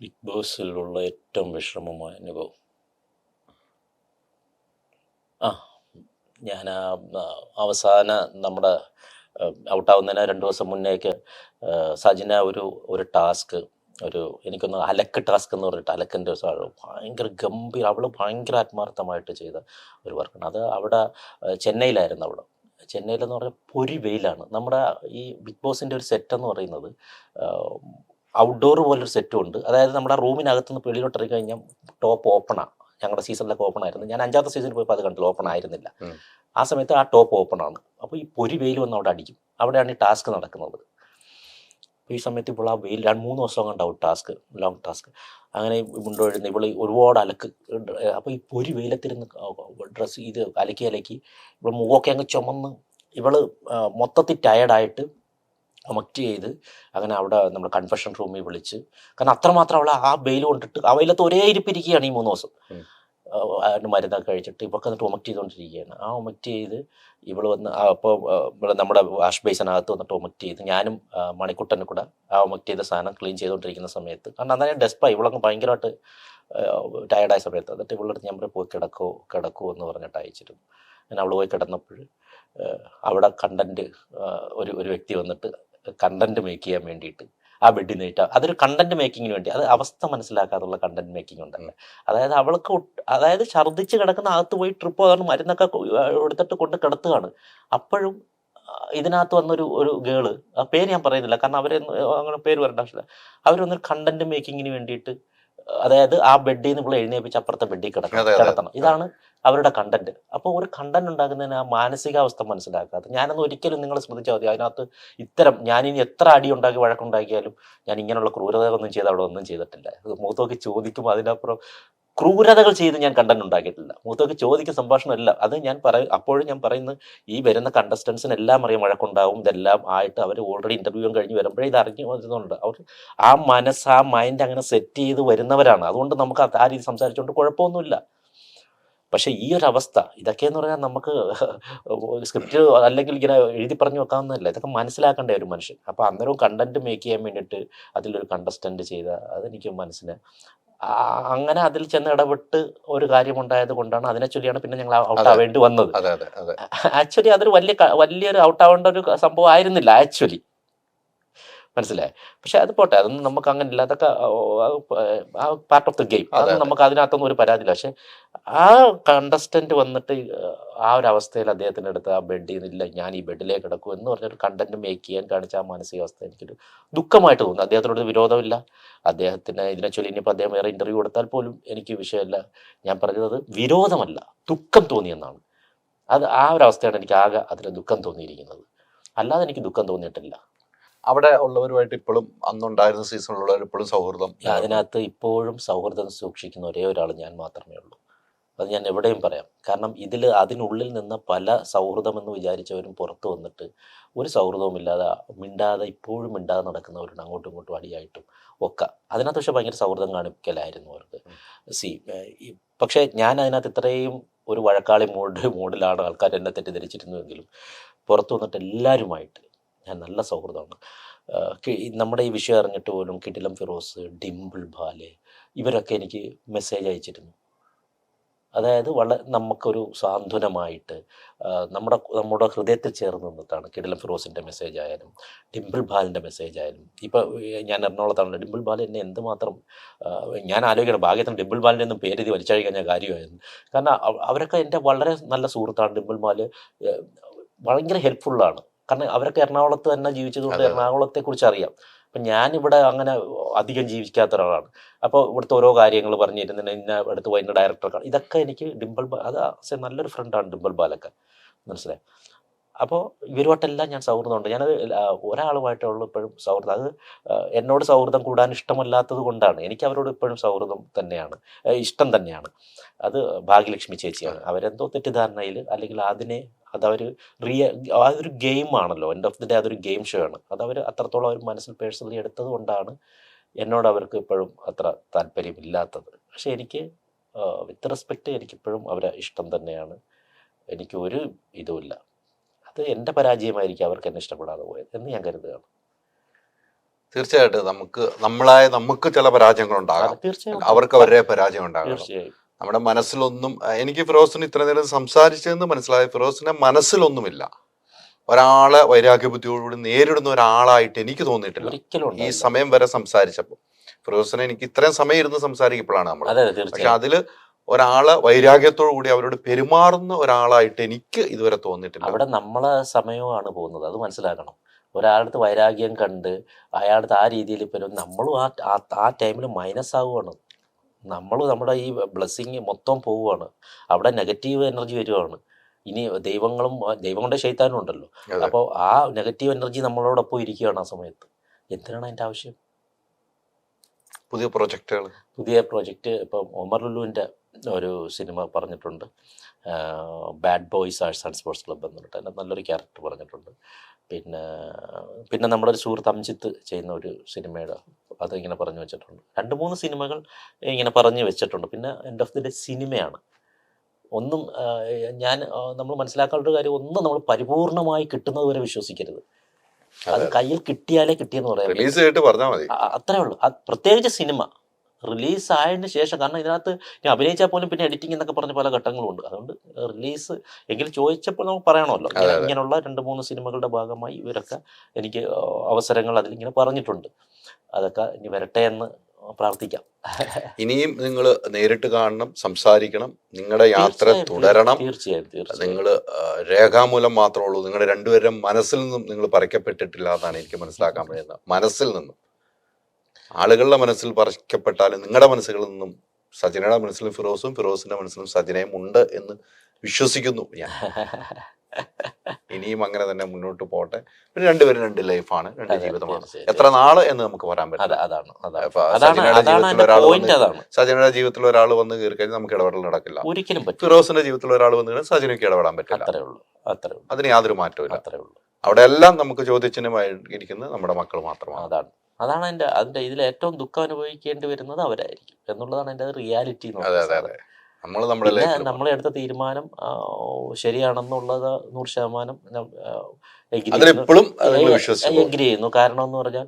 ബിഗ് ബോസിലുള്ള ഏറ്റവും വിഷമമായ അനുഭവം, ഞാൻ അവസാന നമ്മുടെ ഔട്ടാവുന്നതിന് 2 ദിവസം മുന്നേക്ക് സജിന ഒരു ടാസ്ക്, എനിക്കൊന്ന് അലക്ക് ടാസ്ക് എന്ന് പറഞ്ഞിട്ട്, അലക്കിൻ്റെ ഭയങ്കര ഗംഭീര, അവൾ ഭയങ്കര ആത്മാർത്ഥമായിട്ട് ചെയ്ത ഒരു വർക്കാണ് അത്. അവിടെ ചെന്നൈയിലായിരുന്നു. ചെന്നൈയിലെന്ന് പറഞ്ഞാൽ പൊരി വെയിലാണ്. നമ്മുടെ ഈ ബിഗ് ബോസിൻ്റെ ഒരു സെറ്റ് എന്ന് പറയുന്നത് ഔട്ട്ഡോർ പോലൊരു സെറ്റും ഉണ്ട്. അതായത് നമ്മുടെ റൂമിനകത്തുനിന്ന് വെളിയിലോട്ട് ഇറങ്ങി കഴിഞ്ഞാൽ ടോപ്പ് ഓപ്പണാണ്. ഞങ്ങളുടെ സീസണിലൊക്കെ ഓപ്പൺ ആയിരുന്നു. ഞാൻ 5ാമത്തെ സീസണിൽ പോയപ്പോൾ അത് കണ്ടില്ല, ഓപ്പൺ ആയിരുന്നില്ല. ആ സമയത്ത് ആ ടോപ്പ് ഓപ്പൺ ആണ്. അപ്പോൾ ഈ പൊരി വെയിൽ വന്ന് അവിടെ അടിക്കും. അവിടെയാണ് ഈ ടാസ്ക് നടക്കുന്നത്. അപ്പോൾ ഈ സമയത്ത് ഇപ്പോൾ ആ വെയിൽ 2-3 ദിവസം കണ്ടാവും ടാസ്ക്, ലോങ് ടാസ്ക്. അങ്ങനെ മുണ്ടൊഴുന്ന ഇവൾ ഒരുപാട് അലക്ക്. അപ്പോൾ ഈ പൊരി വെയിലത്തിരുന്ന് ഡ്രസ്സ് ഇത് അലക്കി ഇവൾ മുഖമൊക്കെ അങ്ങ് ചുമന്ന് ഇവൾ മൊത്തത്തിൽ ടയർഡായിട്ട് ഒമക്റ്റ് ചെയ്ത് അങ്ങനെ അവിടെ നമ്മുടെ കൺഫെഷൻ റൂമിൽ വിളിച്ച്, കാരണം അത്രമാത്രം അവൾ ആ വെയിൽ കൊണ്ടിട്ട് ആ വെയിലത്ത് ഒരേ ഇരിപ്പിരിക്കുകയാണ് ഈ 3 ദിവസം. അതിന് മരുന്നൊക്കെ കഴിച്ചിട്ട് ഇവൾക്ക് എന്നിട്ട് ഒമക്റ്റ് ചെയ്തുകൊണ്ടിരിക്കുകയാണ്. ആ ഒമക്റ്റ് ചെയ്ത് ഇവൾ വന്ന് അപ്പോൾ ഇവിടെ നമ്മുടെ വാഷ് ബേസിനകത്ത് വന്നിട്ട് ഒമക്റ്റ് ചെയ്ത് ഞാനും മണിക്കുട്ടനും കൂടെ ആ ഒമക്റ്റ് ചെയ്ത സാധനം ക്ലീൻ ചെയ്തുകൊണ്ടിരിക്കുന്ന സമയത്ത്, കാരണം അന്നേരം ഡെസ്പായി, ഇവളങ്ങ് ഭയങ്കരമായിട്ട് ടയർഡായ സമയത്ത്. എന്നിട്ട് ഇവളുടെ ഞാൻ പോയി കിടക്കൂ എന്ന് പറഞ്ഞിട്ട് അയച്ചിരുന്നു. ഞാൻ അവൾ പോയി കിടന്നപ്പോൾ അവിടെ ഒരു വ്യക്തി വന്നിട്ട് കണ്ടന്റ് മേക്ക് ചെയ്യാൻ വേണ്ടിയിട്ട് ആ ബെഡിൽ നിന്നിട്ട്, അതൊരു കണ്ടന്റ് മേക്കിങ്ങിന് വേണ്ടി, അത് അവസ്ഥ മനസ്സിലാക്കാതുള്ള കണ്ടന്റ് മേക്കിംഗ് ഉണ്ടല്ലോ. അതായത് അവൾക്ക് ഛർദ്ദിച്ച് കിടക്കുന്ന അകത്ത് പോയി ട്രിപ്പ് പോകാൻ മരുന്നൊക്കെ എടുത്തിട്ട് കൊണ്ട് കിടത്തുകയാണ്. അപ്പോഴും ഇതിനകത്ത് വന്നൊരു ഗേള്, ആ പേര് ഞാൻ പറയുന്നില്ല കാരണം അവരെ അങ്ങനെ പേര് വരേണ്ട ആവശ്യമില്ല, അവരൊന്നൊരു കണ്ടന്റ് മേക്കിങ്ങിന് വേണ്ടിയിട്ട്, അതായത് ആ ബെഡിൽ നിന്ന് ഇവിടെ എഴുന്നേപ്പിച്ച് അപ്പുറത്തെ ബെഡിൽ കിടത്തണം. ഇതാണ് അവരുടെ കണ്ടന്റ്. അപ്പോൾ ഒരു കണ്ടന്റ് ഉണ്ടാക്കുന്നതിന് ആ മാനസികാവസ്ഥ മനസ്സിലാക്കാതെ, ഞാനൊന്നും ഒരിക്കലും നിങ്ങൾ ശ്രദ്ധിച്ചാൽ മതി, അതിനകത്ത് ഇത്തരം ഞാനിനി എത്ര അടി ഉണ്ടാക്കി വഴക്കുണ്ടാക്കിയാലും ഞാൻ ഇങ്ങനെയുള്ള ക്രൂരതകളൊന്നും ചെയ്ത് അവിടെ ഒന്നും ചെയ്തിട്ടില്ല. മൂത്തോക്ക് ചോദിക്കും, അതിനപ്പുറം ക്രൂരതകൾ ചെയ്ത് ഞാൻ കണ്ടന്റ് ഉണ്ടാക്കിയിട്ടില്ല. മൂത്തോക്ക് ചോദിക്കും സംഭാഷണമല്ല. അത് ഞാൻ അപ്പോഴും ഞാൻ പറയുന്നത്, ഈ വരുന്ന കണ്ടസ്റ്റൻസിന് എല്ലാം അറിയാം വഴക്കുണ്ടാവും, ഇതെല്ലാം ആയിട്ട് അവർ ഓൾറെഡി ഇന്റർവ്യൂ കഴിഞ്ഞ് വരുമ്പോഴേ ഇത് അറിഞ്ഞു വരുന്നുണ്ട്. അവർ ആ മനസ്സ്, ആ മൈൻഡ് അങ്ങനെ സെറ്റ് ചെയ്ത് വരുന്നവരാണ്. അതുകൊണ്ട് നമുക്ക് ആ രീതി സംസാരിച്ചുകൊണ്ട് കുഴപ്പമൊന്നുമില്ല. പക്ഷേ ഈ ഒരു അവസ്ഥ, ഇതൊക്കെയെന്ന് പറഞ്ഞാൽ നമുക്ക് സ്ക്രിപ്റ്റ് അല്ലെങ്കിൽ ഇങ്ങനെ എഴുതി പറഞ്ഞു വെക്കാവുന്നതല്ല. ഇതൊക്കെ മനസ്സിലാക്കേണ്ട ഒരു മനുഷ്യൻ. അപ്പോൾ അന്നേരവും കണ്ടന്റ് മേക്ക് ചെയ്യാൻ വേണ്ടിയിട്ട് അതിലൊരു കണ്ടസ്റ്റന്റ് ചെയ്ത അതെനിക്ക് മനസ്സിന് അങ്ങനെ അതിൽ ചെന്ന് ഇടപെട്ട് ഒരു കാര്യമുണ്ടായത് കൊണ്ടാണ്, അതിനെ ചൊല്ലിയാണ് പിന്നെ ഞങ്ങൾ ഔട്ട് ആവേണ്ടി വന്നത്. ആക്ച്വലി അതൊരു വലിയൊരു ഔട്ട് ആവേണ്ട ഒരു സംഭവം ആയിരുന്നില്ല ആക്ച്വലി, മനസ്സിലായി. പക്ഷെ അത് പോട്ടെ, അതൊന്നും നമുക്ക് അങ്ങനെ ഇല്ല, അതൊക്കെ പാർട്ട് ഓഫ് ദ ഗെയിം. അതൊന്നും നമുക്ക് അതിനകത്തൊന്നും ഒരു പരാതിയില്ല. പക്ഷെ ആ കണ്ടസ്റ്റന്റ് വന്നിട്ട് ആ ഒരു അവസ്ഥയിൽ അദ്ദേഹത്തിൻ്റെ അടുത്ത് ആ ബെഡിൽ നിന്നില്ല, ഞാൻ ഈ ബെഡിലേക്ക് കിടക്കും എന്ന് പറഞ്ഞൊരു കണ്ടന്റ് മേക്ക് ചെയ്യാൻ കാണിച്ച ആ മാനസികാവസ്ഥ എനിക്കൊരു ദുഃഖമായിട്ട് തോന്നുന്നു. അദ്ദേഹത്തിനോട് വിരോധമില്ല, അദ്ദേഹത്തിന് ഇതിനെ ചൊല്ലി ഇനിയിപ്പോൾ അദ്ദേഹം വേറെ ഇന്റർവ്യൂ കൊടുത്താൽ പോലും എനിക്ക് വിഷയമല്ല. ഞാൻ പറഞ്ഞത് വിരോധമല്ല, ദുഃഖം തോന്നിയെന്നാണ്. അത് ആ ഒരു അവസ്ഥയാണ് എനിക്ക് ആകെ അതിൽ ദുഃഖം തോന്നിയിരിക്കുന്നത്. അല്ലാതെ എനിക്ക് ദുഃഖം തോന്നിയിട്ടില്ല.
അവിടെ ഉള്ളവരുമായിട്ട് ഇപ്പോഴും അന്നുണ്ടായിരുന്ന സീസണിലുള്ളവർ ഇപ്പോഴും സൗഹൃദം?
അതിനകത്ത് ഇപ്പോഴും സൗഹൃദം സൂക്ഷിക്കുന്ന ഒരേ ഒരാൾ ഞാൻ മാത്രമേ ഉള്ളൂ. അത് ഞാൻ എവിടെയും പറയാം. കാരണം അതിനുള്ളിൽ നിന്ന് പല സൗഹൃദമെന്ന് വിചാരിച്ചവരും പുറത്ത് വന്നിട്ട് ഒരു സൗഹൃദവുമില്ലാതെ മിണ്ടാതെ ഇപ്പോഴും മിണ്ടാതെ നടക്കുന്നവരുണ്ട്, അങ്ങോട്ടും ഇങ്ങോട്ടും അടിയായിട്ടും ഒക്കെ. അതിനകത്ത് പക്ഷേ ഭയങ്കര സൗഹൃദം കാണിക്കലായിരുന്നു അവർക്ക്. പക്ഷേ ഞാൻ അതിനകത്ത് ഇത്രയും ഒരു വഴക്കാളി മൂഡിലാണ് ആൾക്കാർ എന്നെ തെറ്റിദ്ധരിച്ചിരുന്നുവെങ്കിലും പുറത്തു വന്നിട്ട് എല്ലാവരുമായിട്ട് ഞാൻ നല്ല സൗഹൃദമാണ്. നമ്മുടെ ഈ വിഷയം അറിഞ്ഞിട്ട് പോലും കിടിലം ഫിറോസ്, ഡിംപിൾ ബാലെ ഇവരൊക്കെ എനിക്ക് മെസ്സേജ് അയച്ചിരുന്നു. അതായത് നമുക്കൊരു സാന്ത്വനമായിട്ട് നമ്മുടെ ഹൃദയത്തിൽ ചേർന്ന് നിന്നിട്ടാണ് കിടിലം ഫിറോസിൻ്റെ മെസ്സേജ് ആയാലും ഡിംപിൾ ബാലിൻ്റെ മെസ്സേജ് ആയാലും. ഇപ്പോൾ ഞാൻ എറണാകുളത്താണല്ലോ, ഡിംപിൾ ബാൽ എന്നെ എന്തുമാത്രം ഞാൻ ആലോചിക്കണം, ഭാഗ്യത്തിന് ഡിംപിൾ ബാലിൻ്റെ ഒന്നും പേരെഴുതി വലിച്ചഴിക്കാൻ ഞാൻ കാര്യമായിരുന്നു. കാരണം അവരൊക്കെ എൻ്റെ വളരെ നല്ല സുഹൃത്താണ്. ഡിംപിൾ ബാൽ ഭയങ്കര ഹെൽപ്ഫുള്ളാണ്. കാരണം അവരൊക്കെ എറണാകുളത്ത് തന്നെ ജീവിച്ചതുകൊണ്ട് എറണാകുളത്തെക്കുറിച്ച് അറിയാം. അപ്പം ഞാനിവിടെ അങ്ങനെ അധികം ജീവിക്കാത്ത ഒരാളാണ്. അപ്പോൾ ഇവിടുത്തെ ഓരോ കാര്യങ്ങൾ പറഞ്ഞിരുന്നതിന് ഇന്ന അടുത്ത് പോയി എൻ്റെ ഡയറക്ടർ, ഇതൊക്കെ എനിക്ക് ഡിംപിൾ ബാൽ അത് നല്ലൊരു ഫ്രണ്ടാണ് ഡിംപിൾ ബാലൊക്കെ, മനസ്സിലായി. അപ്പോൾ ഇവരുമായിട്ടെല്ലാം ഞാൻ സൗഹൃദമുണ്ട്. ഞാനത് ഒരാളുമായിട്ടുള്ള ഇപ്പോഴും സൗഹൃദം. അത് എന്നോട് സൗഹൃദം കൂടാൻ ഇഷ്ടമല്ലാത്തത് കൊണ്ടാണ്. എനിക്ക് അവരോട് ഇപ്പോഴും സൗഹൃദം തന്നെയാണ്, ഇഷ്ടം തന്നെയാണ്. അത് ഭാഗ്യലക്ഷ്മി ചേച്ചിയാണ്. അവരെന്തോ തെറ്റിദ്ധാരണയിൽ അല്ലെങ്കിൽ അതവർ അതൊരു ഗെയിമാണല്ലോ, എൻഡ് ഓഫ് ദി ഡേ അതൊരു ഗെയിം ഷോ ആണ്. അതവർ അത്രത്തോളം അവർ മനസ്സിൽ പേഴ്സണലി എടുത്തത് കൊണ്ടാണ് എന്നോട് അവർക്ക് ഇപ്പോഴും അത്ര താല്പര്യമില്ലാത്തത്. പക്ഷെ എനിക്ക് വിത്ത് റെസ്പെക്റ്റ് എനിക്കിപ്പോഴും അവരെ ഇഷ്ടം തന്നെയാണ്. എനിക്ക് ഒരു ഇതുമില്ല. അത് എൻ്റെ പരാജയമായിരിക്കും അവർക്ക് എന്നെ ഇഷ്ടപ്പെടാതെ പോയത് എന്ന് ഞാൻ കരുതുകയാണ്.
തീർച്ചയായിട്ടും നമുക്ക് ചില പരാജയങ്ങളുണ്ടാകാം, അവർക്ക് അവരുടെ പരാജയം ഉണ്ടാകാം.
തീർച്ചയായും
നമ്മുടെ മനസ്സിലൊന്നും, എനിക്ക് ഫിറോസിന് ഇത്ര നേരം സംസാരിച്ചതെന്ന് മനസ്സിലായ, ഫിറോസിന്റെ മനസ്സിലൊന്നുമില്ല. ഒരാളെ വൈരാഗ്യബുദ്ധിയോടുകൂടി നേരിടുന്ന ഒരാളായിട്ട് എനിക്ക് തോന്നിയിട്ടില്ല
ഒരിക്കലും.
ഈ സമയം വരെ സംസാരിച്ചപ്പോൾ ഫിറോസിനെ എനിക്ക് ഇത്രയും സമയം ഇരുന്ന് സംസാരിക്കപ്പോഴാണ് നമ്മൾ. പക്ഷെ അതില് ഒരാളെ വൈരാഗ്യത്തോടു കൂടി അവരോട് പെരുമാറുന്ന ഒരാളായിട്ട് എനിക്ക് ഇതുവരെ തോന്നിയിട്ടില്ല.
അവിടെ നമ്മളെ സമയമാണ് പോകുന്നത്, അത് മനസ്സിലാക്കണം. ഒരാളുടെ വൈരാഗ്യം കണ്ട് അയാളുടെ ആ രീതിയിൽ ഇപ്പം നമ്മളും ആ ടൈമിൽ മൈനസ് ആവുകയാണ്. നമ്മുടെ ഈ ബ്ലെസ്സിങ് മൊത്തം പോവുകയാണ്. അവിടെ നെഗറ്റീവ് എനർജി വരുവാണ്. ഇനി ദൈവം കൊണ്ട് ശൈത്താനും ഉണ്ടല്ലോ. അപ്പോൾ ആ നെഗറ്റീവ് എനർജി നമ്മളോടൊപ്പം ഇരിക്കുകയാണ് ആ സമയത്ത്. എന്തിനാണ് അതിൻ്റെ ആവശ്യം?
പുതിയ
പ്രോജക്റ്റ് ഇപ്പം ഒമർ ലുലുവിൻ്റെ ഒരു സിനിമ പറഞ്ഞിട്ടുണ്ട്, bad boys arts and sports club എന്ന് പറഞ്ഞിട്ട്. അതിൻ്റെ നല്ലൊരു ക്യാരക്ടർ പറഞ്ഞിട്ടുണ്ട്. പിന്നെ നമ്മുടെ ഒരു സുഹൃത്ത് അംജിത്ത് ചെയ്യുന്ന ഒരു സിനിമയുടെ അത് ഇങ്ങനെ പറഞ്ഞു വെച്ചിട്ടുണ്ട്. 2-3 സിനിമകൾ ഇങ്ങനെ പറഞ്ഞു വെച്ചിട്ടുണ്ട്. പിന്നെ എൻഡ് ഓഫ് ദി ഡേ സിനിമയാണ്. ഒന്നും നമ്മൾ മനസ്സിലാക്കേണ്ട ഒരു കാര്യം, ഒന്നും നമ്മൾ പരിപൂർണമായി കിട്ടുന്നത് വരെ വിശ്വസിക്കരുത്. അത് കയ്യിൽ കിട്ടിയാലേ കിട്ടിയെന്ന് പറയാം, അത്രേ ഉള്ളൂ. പ്രത്യേകിച്ച് സിനിമ റിലീസ് ആയതിനു ശേഷം. കാരണം ഇതിനകത്ത് ഞാൻ അഭിനയിച്ചാൽ പോലും പിന്നെ എഡിറ്റിംഗ് എന്നൊക്കെ പറഞ്ഞ പല ഘട്ടങ്ങളുണ്ട്. അതുകൊണ്ട് റിലീസ് എങ്കിലും ചോദിച്ചപ്പോൾ നമുക്ക് പറയണമല്ലോ, ഇങ്ങനെയുള്ള 2-3 സിനിമകളുടെ ഭാഗമായി ഇവരൊക്കെ എനിക്ക് അവസരങ്ങൾ അതിലിങ്ങനെ പറഞ്ഞിട്ടുണ്ട്. അതൊക്കെ ഇനി വരട്ടെ എന്ന് പ്രാർത്ഥിക്കാം.
ഇനിയും നിങ്ങൾ നേരിട്ട് കാണണം, സംസാരിക്കണം, നിങ്ങളുടെ യാത്ര തുടരണം.
തീർച്ചയായും
നിങ്ങൾ രേഖാമൂലം മാത്രമേ ഉള്ളൂ. നിങ്ങളുടെ രണ്ടുപേരും മനസ്സിൽ നിന്നും നിങ്ങൾ പറിക്കപ്പെട്ടിട്ടില്ല എന്നാണ് എനിക്ക് മനസ്സിലാക്കാൻ കഴിയുന്നത്. മനസ്സിൽ നിന്നും, ആളുകളുടെ മനസ്സിൽ പറിക്കപ്പെട്ടാലും നിങ്ങളുടെ മനസ്സുകളിൽ നിന്നും സജനയുടെ മനസ്സിലും ഫിറോസും, ഫിറോസിന്റെ മനസ്സിലും സജനയും ഉണ്ട് എന്ന് വിശ്വസിക്കുന്നു ഞാൻ. ഇനിയും അങ്ങനെ തന്നെ മുന്നോട്ട് പോട്ടെ. പിന്നെ രണ്ടുപേരും രണ്ട് ലൈഫാണ്, രണ്ട് ജീവിതമാണ്. എത്ര നാള് എന്ന് നമുക്ക് പറയാൻ പറ്റില്ല. സജനയുടെ ജീവിതത്തിൽ ഒരാൾ വന്ന് കയറി കഴിഞ്ഞാൽ നമുക്ക് ഇടപെടൽ നടക്കില്ല.
ഒരിക്കലും
ഫിറോസിന്റെ ജീവിതത്തിൽ ഒരാൾ വന്നു കഴിഞ്ഞാൽ സജനയ്ക്ക് ഇടപെടാൻ പറ്റില്ല.
അത്രേ ഉള്ളൂ.
അതിന് യാതൊരു മാറ്റവും
അത്രേ ഉള്ളൂ.
അവിടെ എല്ലാം നമുക്ക് ചോദ്യചിഹ്നമായി ഇരിക്കുന്നത് നമ്മുടെ മക്കൾ മാത്രമാണ്.
അതാണ് അതിന്റെ ഇതിൽ ഏറ്റവും ദുഃഖം അനുഭവിക്കേണ്ടി വരുന്നത് അവരായിരിക്കും എന്നുള്ളതാണ് എൻ്റെ റിയാലിറ്റി. നമ്മൾ എടുത്ത തീരുമാനം ശരിയാണെന്നുള്ളത് 100% എഗ്രി ചെയ്യുന്നു. കാരണം എന്ന് പറഞ്ഞാൽ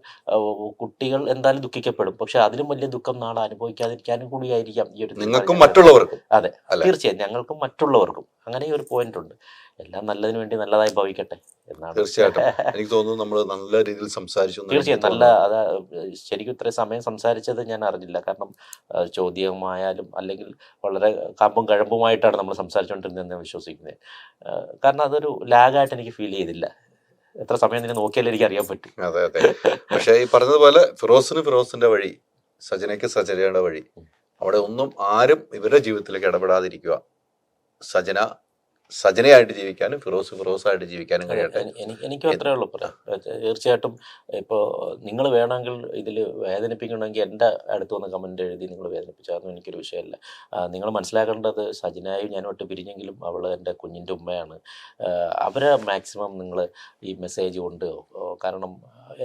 കുട്ടികൾ എന്തായാലും ദുഃഖിക്കപ്പെടും, പക്ഷെ അതിലും വലിയ ദുഃഖം നാളെ അനുഭവിക്കാതിരിക്കാനും കൂടിയായിരിക്കാം ഈ ഒരു
നിങ്ങൾക്കും മറ്റുള്ളവർക്കും.
അതെ, തീർച്ചയായും ഞങ്ങൾക്കും മറ്റുള്ളവർക്കും അങ്ങനെ ഒരു പോയിന്റ് ഉണ്ട്. എല്ലാം നല്ലതിനു വേണ്ടി നല്ലതായി ഭവിക്കട്ടെ എന്നാണ്.
തീർച്ചയായിട്ടും എനിക്ക് തോന്നുന്നു നമ്മൾ നല്ല രീതിയിൽ സംസാരിച്ചു.
തീർച്ചയായും ശരിക്കും ഇത്രയും സമയം സംസാരിച്ചത് ഞാൻ അറിഞ്ഞില്ല. കാരണം ചോദ്യമായാലും അല്ലെങ്കിൽ വളരെ കാമ്പും കഴമ്പുമായിട്ടാണ് നമ്മൾ സംസാരിച്ചുകൊണ്ടിരുന്നതെന്ന് വിശ്വസിക്കുന്നത്. കാരണം അതൊരു ലാഗായിട്ട് എനിക്ക് ഫീൽ ചെയ്തില്ല. എത്ര സമയം നിന്നെ നോക്കിയാലേ എനിക്ക് അറിയാൻ പറ്റും.
അതെ അതെ. പക്ഷെ ഈ പറഞ്ഞതുപോലെ ഫിറോസിന് ഫിറോസിന്റെ വഴി, സജനയ്ക്ക് സജനയുടെ വഴി. അവിടെ ഒന്നും ആരും ഇവരുടെ ജീവിതത്തിലേക്ക് ഇടപെടാതിരിക്കുക. സജനയായിട്ട് ജീവിക്കാനും ഫിറോസായിട്ട് ജീവിക്കാനും കഴിയട്ടെ.
എനിക്കും അത്രേ ഉള്ളൂ. തീർച്ചയായിട്ടും ഇപ്പോൾ നിങ്ങൾ വേണമെങ്കിൽ ഇതിൽ വേദനിപ്പിക്കണമെങ്കിൽ എൻ്റെ അടുത്ത് വന്ന് കമൻറ്റ് എഴുതി നിങ്ങൾ വേദനിപ്പിച്ചായിരുന്നു, എനിക്കൊരു വിഷയമല്ല. നിങ്ങൾ മനസ്സിലാക്കേണ്ടത് സജനയും ഞാനോട്ട് പിരിഞ്ഞെങ്കിലും അവൾ എൻ്റെ കുഞ്ഞിൻ്റെ ഉമ്മയാണ്. അവരെ മാക്സിമം നിങ്ങൾ ഈ മെസ്സേജ് കൊണ്ട്, കാരണം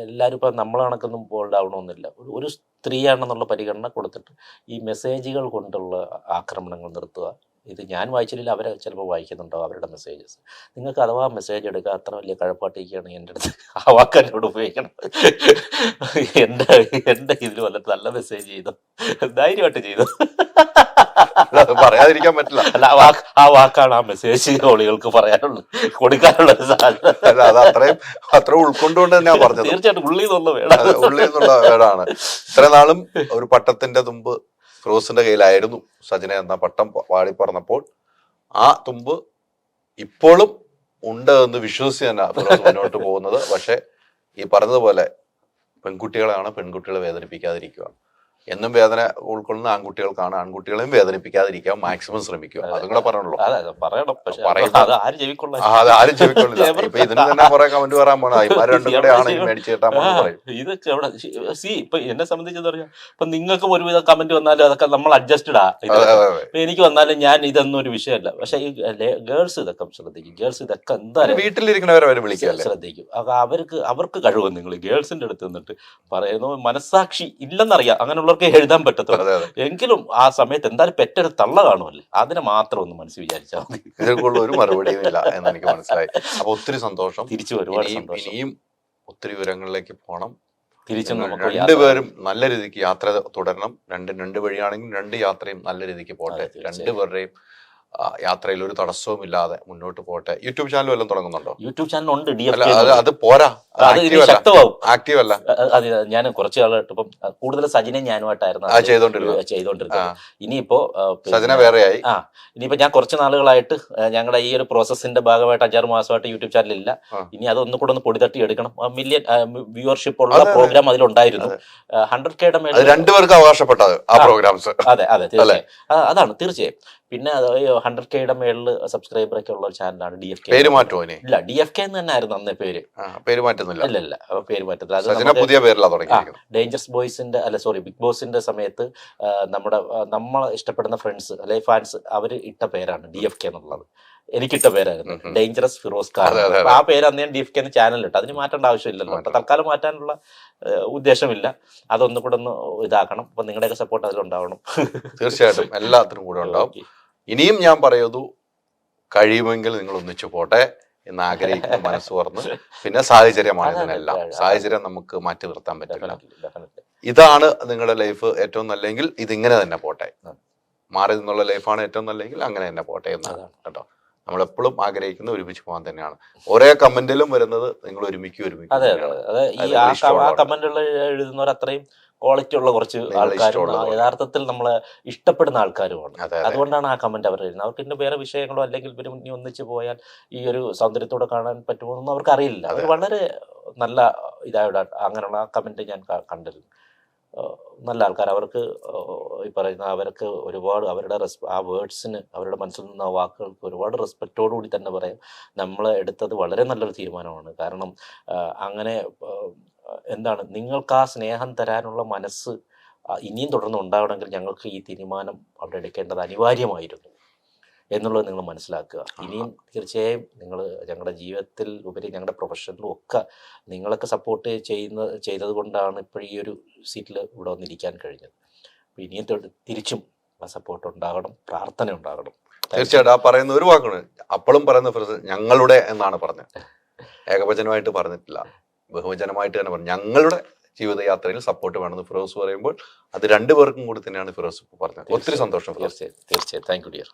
എല്ലാവരും ഇപ്പം നമ്മളെ കണക്കൊന്നും ബോൾഡ് ആവണമെന്നില്ല. ഒരു സ്ത്രീയാണെന്നുള്ള പരിഗണന കൊടുത്തിട്ട് ഈ മെസ്സേജുകൾ കൊണ്ടുള്ള ആക്രമണങ്ങൾ നിർത്തുക. ഇത് ഞാൻ വായിച്ചില്ല, അവരെ ചിലപ്പോൾ വായിക്കുന്നുണ്ടാവും അവരുടെ മെസ്സേജസ്. നിങ്ങൾക്ക് അഥവാ മെസ്സേജ് എടുക്കുക, അത്ര വലിയ കഴപ്പാട്ടിരിക്കുകയാണെങ്കിൽ എൻ്റെ അടുത്ത് ആ വാക്കന്നോട് ഉപയോഗിക്കണം. എൻ്റെ ഇതിൽ വന്നിട്ട് നല്ല മെസ്സേജ് ചെയ്തു, ധൈര്യമായിട്ട് ചെയ്തു.
പറയാതിരിക്കാൻ പറ്റില്ല.
അല്ല, ആ വാക്കാണ് ആ മെസ്സേജ് ഓളികൾക്ക് പറയാനുള്ളത്, കൊടുക്കാനുള്ളത്.
അത്ര ഉൾക്കൊണ്ടുകൊണ്ട് തന്നെയാണ് പറഞ്ഞത്.
തീർച്ചയായിട്ടും ഉള്ളിൽ
നിന്നുള്ള വേടാണ്. ഇത്ര നാളും ഒരു പട്ടത്തിന്റെ തുമ്പ് ഫിറോസിന്റെ കയ്യിലായിരുന്നു. സജന എന്ന പട്ടം വാടി പറഞ്ഞപ്പോൾ ആ തുമ്പ് ഇപ്പോഴും ഉണ്ട് എന്ന് വിശ്വസിച്ച് തന്നെ ഫിറോസ് മുന്നോട്ട് പോകുന്നത്. പക്ഷെ ഈ പറഞ്ഞതുപോലെ പെൺകുട്ടികളാണ്, പെൺകുട്ടികളെ വേദനിപ്പിക്കാതിരിക്കുക. എന്നും വേദന ഉൾക്കൊള്ളുന്ന ആൺകുട്ടികൾക്കാണ്, ആൺകുട്ടികളെയും വേദനിപ്പിക്കാതിരിക്കാൻ മാക്സിമം ശ്രമിക്കുക. അതും കൂടെ പറഞ്ഞല്ലോ. അത് ആരും ചെവിക്കൊള്ളില്ല. ഇപ്പൊ ഇതിന് തന്നെ കുറെ കമന്റ് പറയാൻ പോണ ഇമാര് രണ്ടും കൂടെ ആണ് മേടിച്ചു കേട്ടാ പറയും.
ഇതൊക്കെ അവിടെ ഇപ്പൊ എന്നെ സംബന്ധിച്ചെന്ന് പറഞ്ഞാൽ ഇപ്പൊ നിങ്ങൾക്ക് ഒരുവിധ കമന്റ് വന്നാലും അതൊക്കെ നമ്മൾ അഡ്ജസ്റ്റഡ് എനിക്ക് വന്നാലും ഞാൻ ഇതൊന്നും ഒരു വിഷയമല്ല. പക്ഷെ ഈ ഗേൾസ് ഇതൊക്കെ ശ്രദ്ധിക്കും. ഗേൾസ് ഇതൊക്കെ എന്തായാലും
വീട്ടിലിരിക്കുന്നവരെ വിളിക്കുക
ശ്രദ്ധിക്കും. അവർക്ക് കഴിവ് നിങ്ങൾ ഗേൾസിന്റെ അടുത്ത് നിന്നിട്ട് പറയുന്നു. മനസ്സാക്ഷി ഇല്ലെന്നറിയാം, അങ്ങനെയുള്ള എഴുതാൻ പറ്റത്തുള്ളൂ. എങ്കിലും ആ സമയത്ത് എന്തായാലും പെറ്റൊരു തള്ള കാണുമല്ലേ, അതിനെ മാത്രം ഒന്ന് മനസ്സിൽ വിചാരിച്ചാൽ മതി.
ഇതിനുള്ള ഒരു മറുപടിയും ഇല്ല എന്ന് എനിക്ക് മനസ്സിലായി. അപ്പൊ ഒത്തിരി സന്തോഷം.
തിരിച്ചു ഒരുപാട് സന്തോഷം.
ഇനിയും ഒത്തിരി വിവരങ്ങളിലേക്ക് പോകണം.
തിരിച്ചും
രണ്ടുപേരും നല്ല രീതിക്ക് യാത്ര തുടരണം. രണ്ട് വഴിയാണെങ്കിൽ രണ്ട് യാത്രയും നല്ല രീതിക്ക് പോട്ടെ. രണ്ടുപേരുടെയും യാത്രയിൽ ഒരു തടസ്സവും ഇല്ലാതെ മുന്നോട്ട് പോട്ടെ. യൂട്യൂബ് ചാനൽ വല്ലതും തുടങ്ങുന്നുണ്ടോ?
യൂട്യൂബ് ചാനൽ ഉണ്ട്.
അത് പോരാ,
ശക്തമാവും.
ആക്റ്റീവ് അല്ല.
അത് ഞാൻ കുറച്ച് കാലമായിട്ട് ഇപ്പം കൂടുതൽ സജിനെ ഞാനുമായിട്ടായിരുന്നു ചെയ്തോണ്ടിരുന്നത്. ഇനിയിപ്പോ
സജന വേറെയായി.
ഇനിയിപ്പോ ഞാൻ കുറച്ച് നാളുകളായിട്ട് ഞങ്ങളുടെ ഈ ഒരു പ്രോസസ്സിന്റെ ഭാഗമായിട്ട് 5-6 മാസമായിട്ട് യൂട്യൂബ് ചാനലില്ല. ഇനി അതൊന്നും കൂടെ ഒന്ന് പൊടിതട്ടി എടുക്കണം. മില്യൺ വ്യൂവർഷിപ്പ് ഉള്ള പ്രോഗ്രാം അതിലുണ്ടായിരുന്നു. 100K
രണ്ടുപേർക്ക് അവകാശപ്പെട്ടത് ആ പ്രോഗ്രാംസ്.
അതെ തീർച്ചയായും അതാണ് തീർച്ചയായും. പിന്നെ 100K മേളിൽ സബ്സ്ക്രൈബറൊക്കെ ഉള്ള ഒരു ചാനലാണ് DFK.
പേര് മാറ്റുമോ?
ഇല്ല, DFK എന്ന് തന്നെ ആയിരുന്നു അന്നേ പേര്.
പേര് മാറ്റുന്നില്ല.
ഇല്ല പേര് മാറ്റത്തില്ല. ഡേഞ്ചറസ് ബോയ്സിന്റെ ബിഗ് ബോസിന്റെ സമയത്ത് നമ്മളെ ഇഷ്ടപ്പെടുന്ന ഫ്രണ്ട്സ് അല്ലെ ഫാൻസ് അവര് ഇട്ട പേരാണ് DFK എന്നുള്ളത്. എനിക്കിട്ട പേരായിരുന്നു ഡേഞ്ചറസ് ഫിറോസ് ഖാൻ. ആ പേര് അന്ന് ഞാൻ DFK എന്ന് ചാനൽ ഇട്ടു. അതിന് മാറ്റേണ്ട ആവശ്യമില്ലല്ലോ. തൽക്കാലം മാറ്റാനുള്ള ഉദ്ദേശമില്ല. അതൊന്നും കൂടെ ഒന്ന് ഇതാക്കണം. അപ്പൊ നിങ്ങളുടെയൊക്കെ സപ്പോർട്ട് അതിലുണ്ടാവണം.
തീർച്ചയായിട്ടും എല്ലാത്തിനും കൂടെ ഉണ്ടാവും. ഇനിയും ഞാൻ പറയുന്നു, കഴിയുമെങ്കിൽ നിങ്ങൾ ഒന്നിച്ചു പോട്ടെ എന്ന് ആഗ്രഹിക്കുന്ന മനസ്സ് തുറന്ന്. പിന്നെ സാഹചര്യമാണ് ഇതിനെല്ലാം. സാഹചര്യം നമുക്ക് മാറ്റി നിർത്താൻ പറ്റില്ല. ഇതാണ് നിങ്ങളുടെ ലൈഫ് ഏറ്റവും നല്ലെങ്കിൽ ഇതിങ്ങനെ തന്നെ പോട്ടെ. മാറി നിന്നുള്ള ലൈഫാണ് ഏറ്റവും നല്ലെങ്കിൽ അങ്ങനെ തന്നെ പോട്ടെ എന്നാണ് കേട്ടോ. നമ്മളെപ്പോഴും ആഗ്രഹിക്കുന്ന ഒരുമിച്ച് പോകാൻ തന്നെയാണ്. ഒരേ കമന്റിലും വരുന്നത് നിങ്ങൾ ഒരുമിക്കും.
അതെ ആ കമന്റുകൾ എഴുതുന്നവർ അത്രയും ക്വാളിറ്റി ഉള്ള കുറച്ച് ആൾക്കാരും യഥാർത്ഥത്തിൽ നമ്മളെ ഇഷ്ടപ്പെടുന്ന ആൾക്കാരുമാണ്. അതുകൊണ്ടാണ് ആ കമന്റ് അവർ എഴുതുന്നത്. അവർക്ക് ഇന്ന് വേറെ വിഷയങ്ങളോ അല്ലെങ്കിൽ ഇവർ ഇനി ഒന്നിച്ച് പോയാൽ ഈ ഒരു സൗന്ദര്യത്തോടെ കാണാൻ പറ്റുമോ എന്നൊന്നും അവർക്ക് അറിയില്ല. അവർ വളരെ നല്ല ഇതായിട്ട് അങ്ങനെയുള്ള ആ കമന്റ് ഞാൻ കണ്ടിരുന്നു. നല്ല ആൾക്കാർ, അവർക്ക് ഈ പറയുന്ന അവർക്ക് ഒരുപാട് അവരുടെ ആ വേർഡ്സിന്, അവരുടെ മനസ്സിൽ നിന്ന് ആ വാക്കുകൾക്ക് ഒരുപാട് റെസ്പെക്റ്റോടുകൂടി തന്നെ പറയാം, നമ്മൾ എടുത്തത് വളരെ നല്ലൊരു തീരുമാനമാണ്. കാരണം അങ്ങനെ എന്താണ്, നിങ്ങൾക്ക് ആ സ്നേഹം തരാനുള്ള മനസ്സ് ഇനിയും തുടർന്ന് ഉണ്ടാവണമെങ്കിൽ ഞങ്ങൾക്ക് ഈ തീരുമാനം അവിടെ എടുക്കേണ്ടത് അനിവാര്യമായിരുന്നു എന്നുള്ളത് നിങ്ങൾ മനസ്സിലാക്കുക. ഇനിയും തീർച്ചയായും നിങ്ങൾ ഞങ്ങളുടെ ജീവിതത്തിൽ ഉപരി ഞങ്ങളുടെ പ്രൊഫഷനിലും ഒക്കെ നിങ്ങളൊക്കെ സപ്പോർട്ട് ചെയ്തത് കൊണ്ടാണ് ഇപ്പോൾ ഈ ഒരു സീറ്റിൽ ഇവിടെ വന്നിരിക്കാൻ കഴിഞ്ഞത്. അപ്പോൾ ഇനിയും തിരിച്ചും ആ സപ്പോർട്ട് ഉണ്ടാകണം, പ്രാർത്ഥന ഉണ്ടാകണം.
തീർച്ചയായിട്ടും ആ പറയുന്ന ഒരു വാക്കാണ് അപ്പോഴും പറയുന്ന ഫ്രസ് ഞങ്ങളുടെ എന്നാണ് പറഞ്ഞത്. ഏകവചനമായിട്ട് പറഞ്ഞിട്ടില്ല, ബഹുവചനമായിട്ട് തന്നെ പറഞ്ഞു. ഞങ്ങളുടെ ജീവിതയാത്രയിൽ സപ്പോർട്ട് വേണമെന്ന് ഫിറോസ് പറയുമ്പോൾ അത് രണ്ടുപേർക്കും കൂടി തന്നെയാണ് ഫിറോസ് പറഞ്ഞത്. ഒത്തിരി സന്തോഷം.
തീർച്ചയായും താങ്ക് യു ഡിയർ.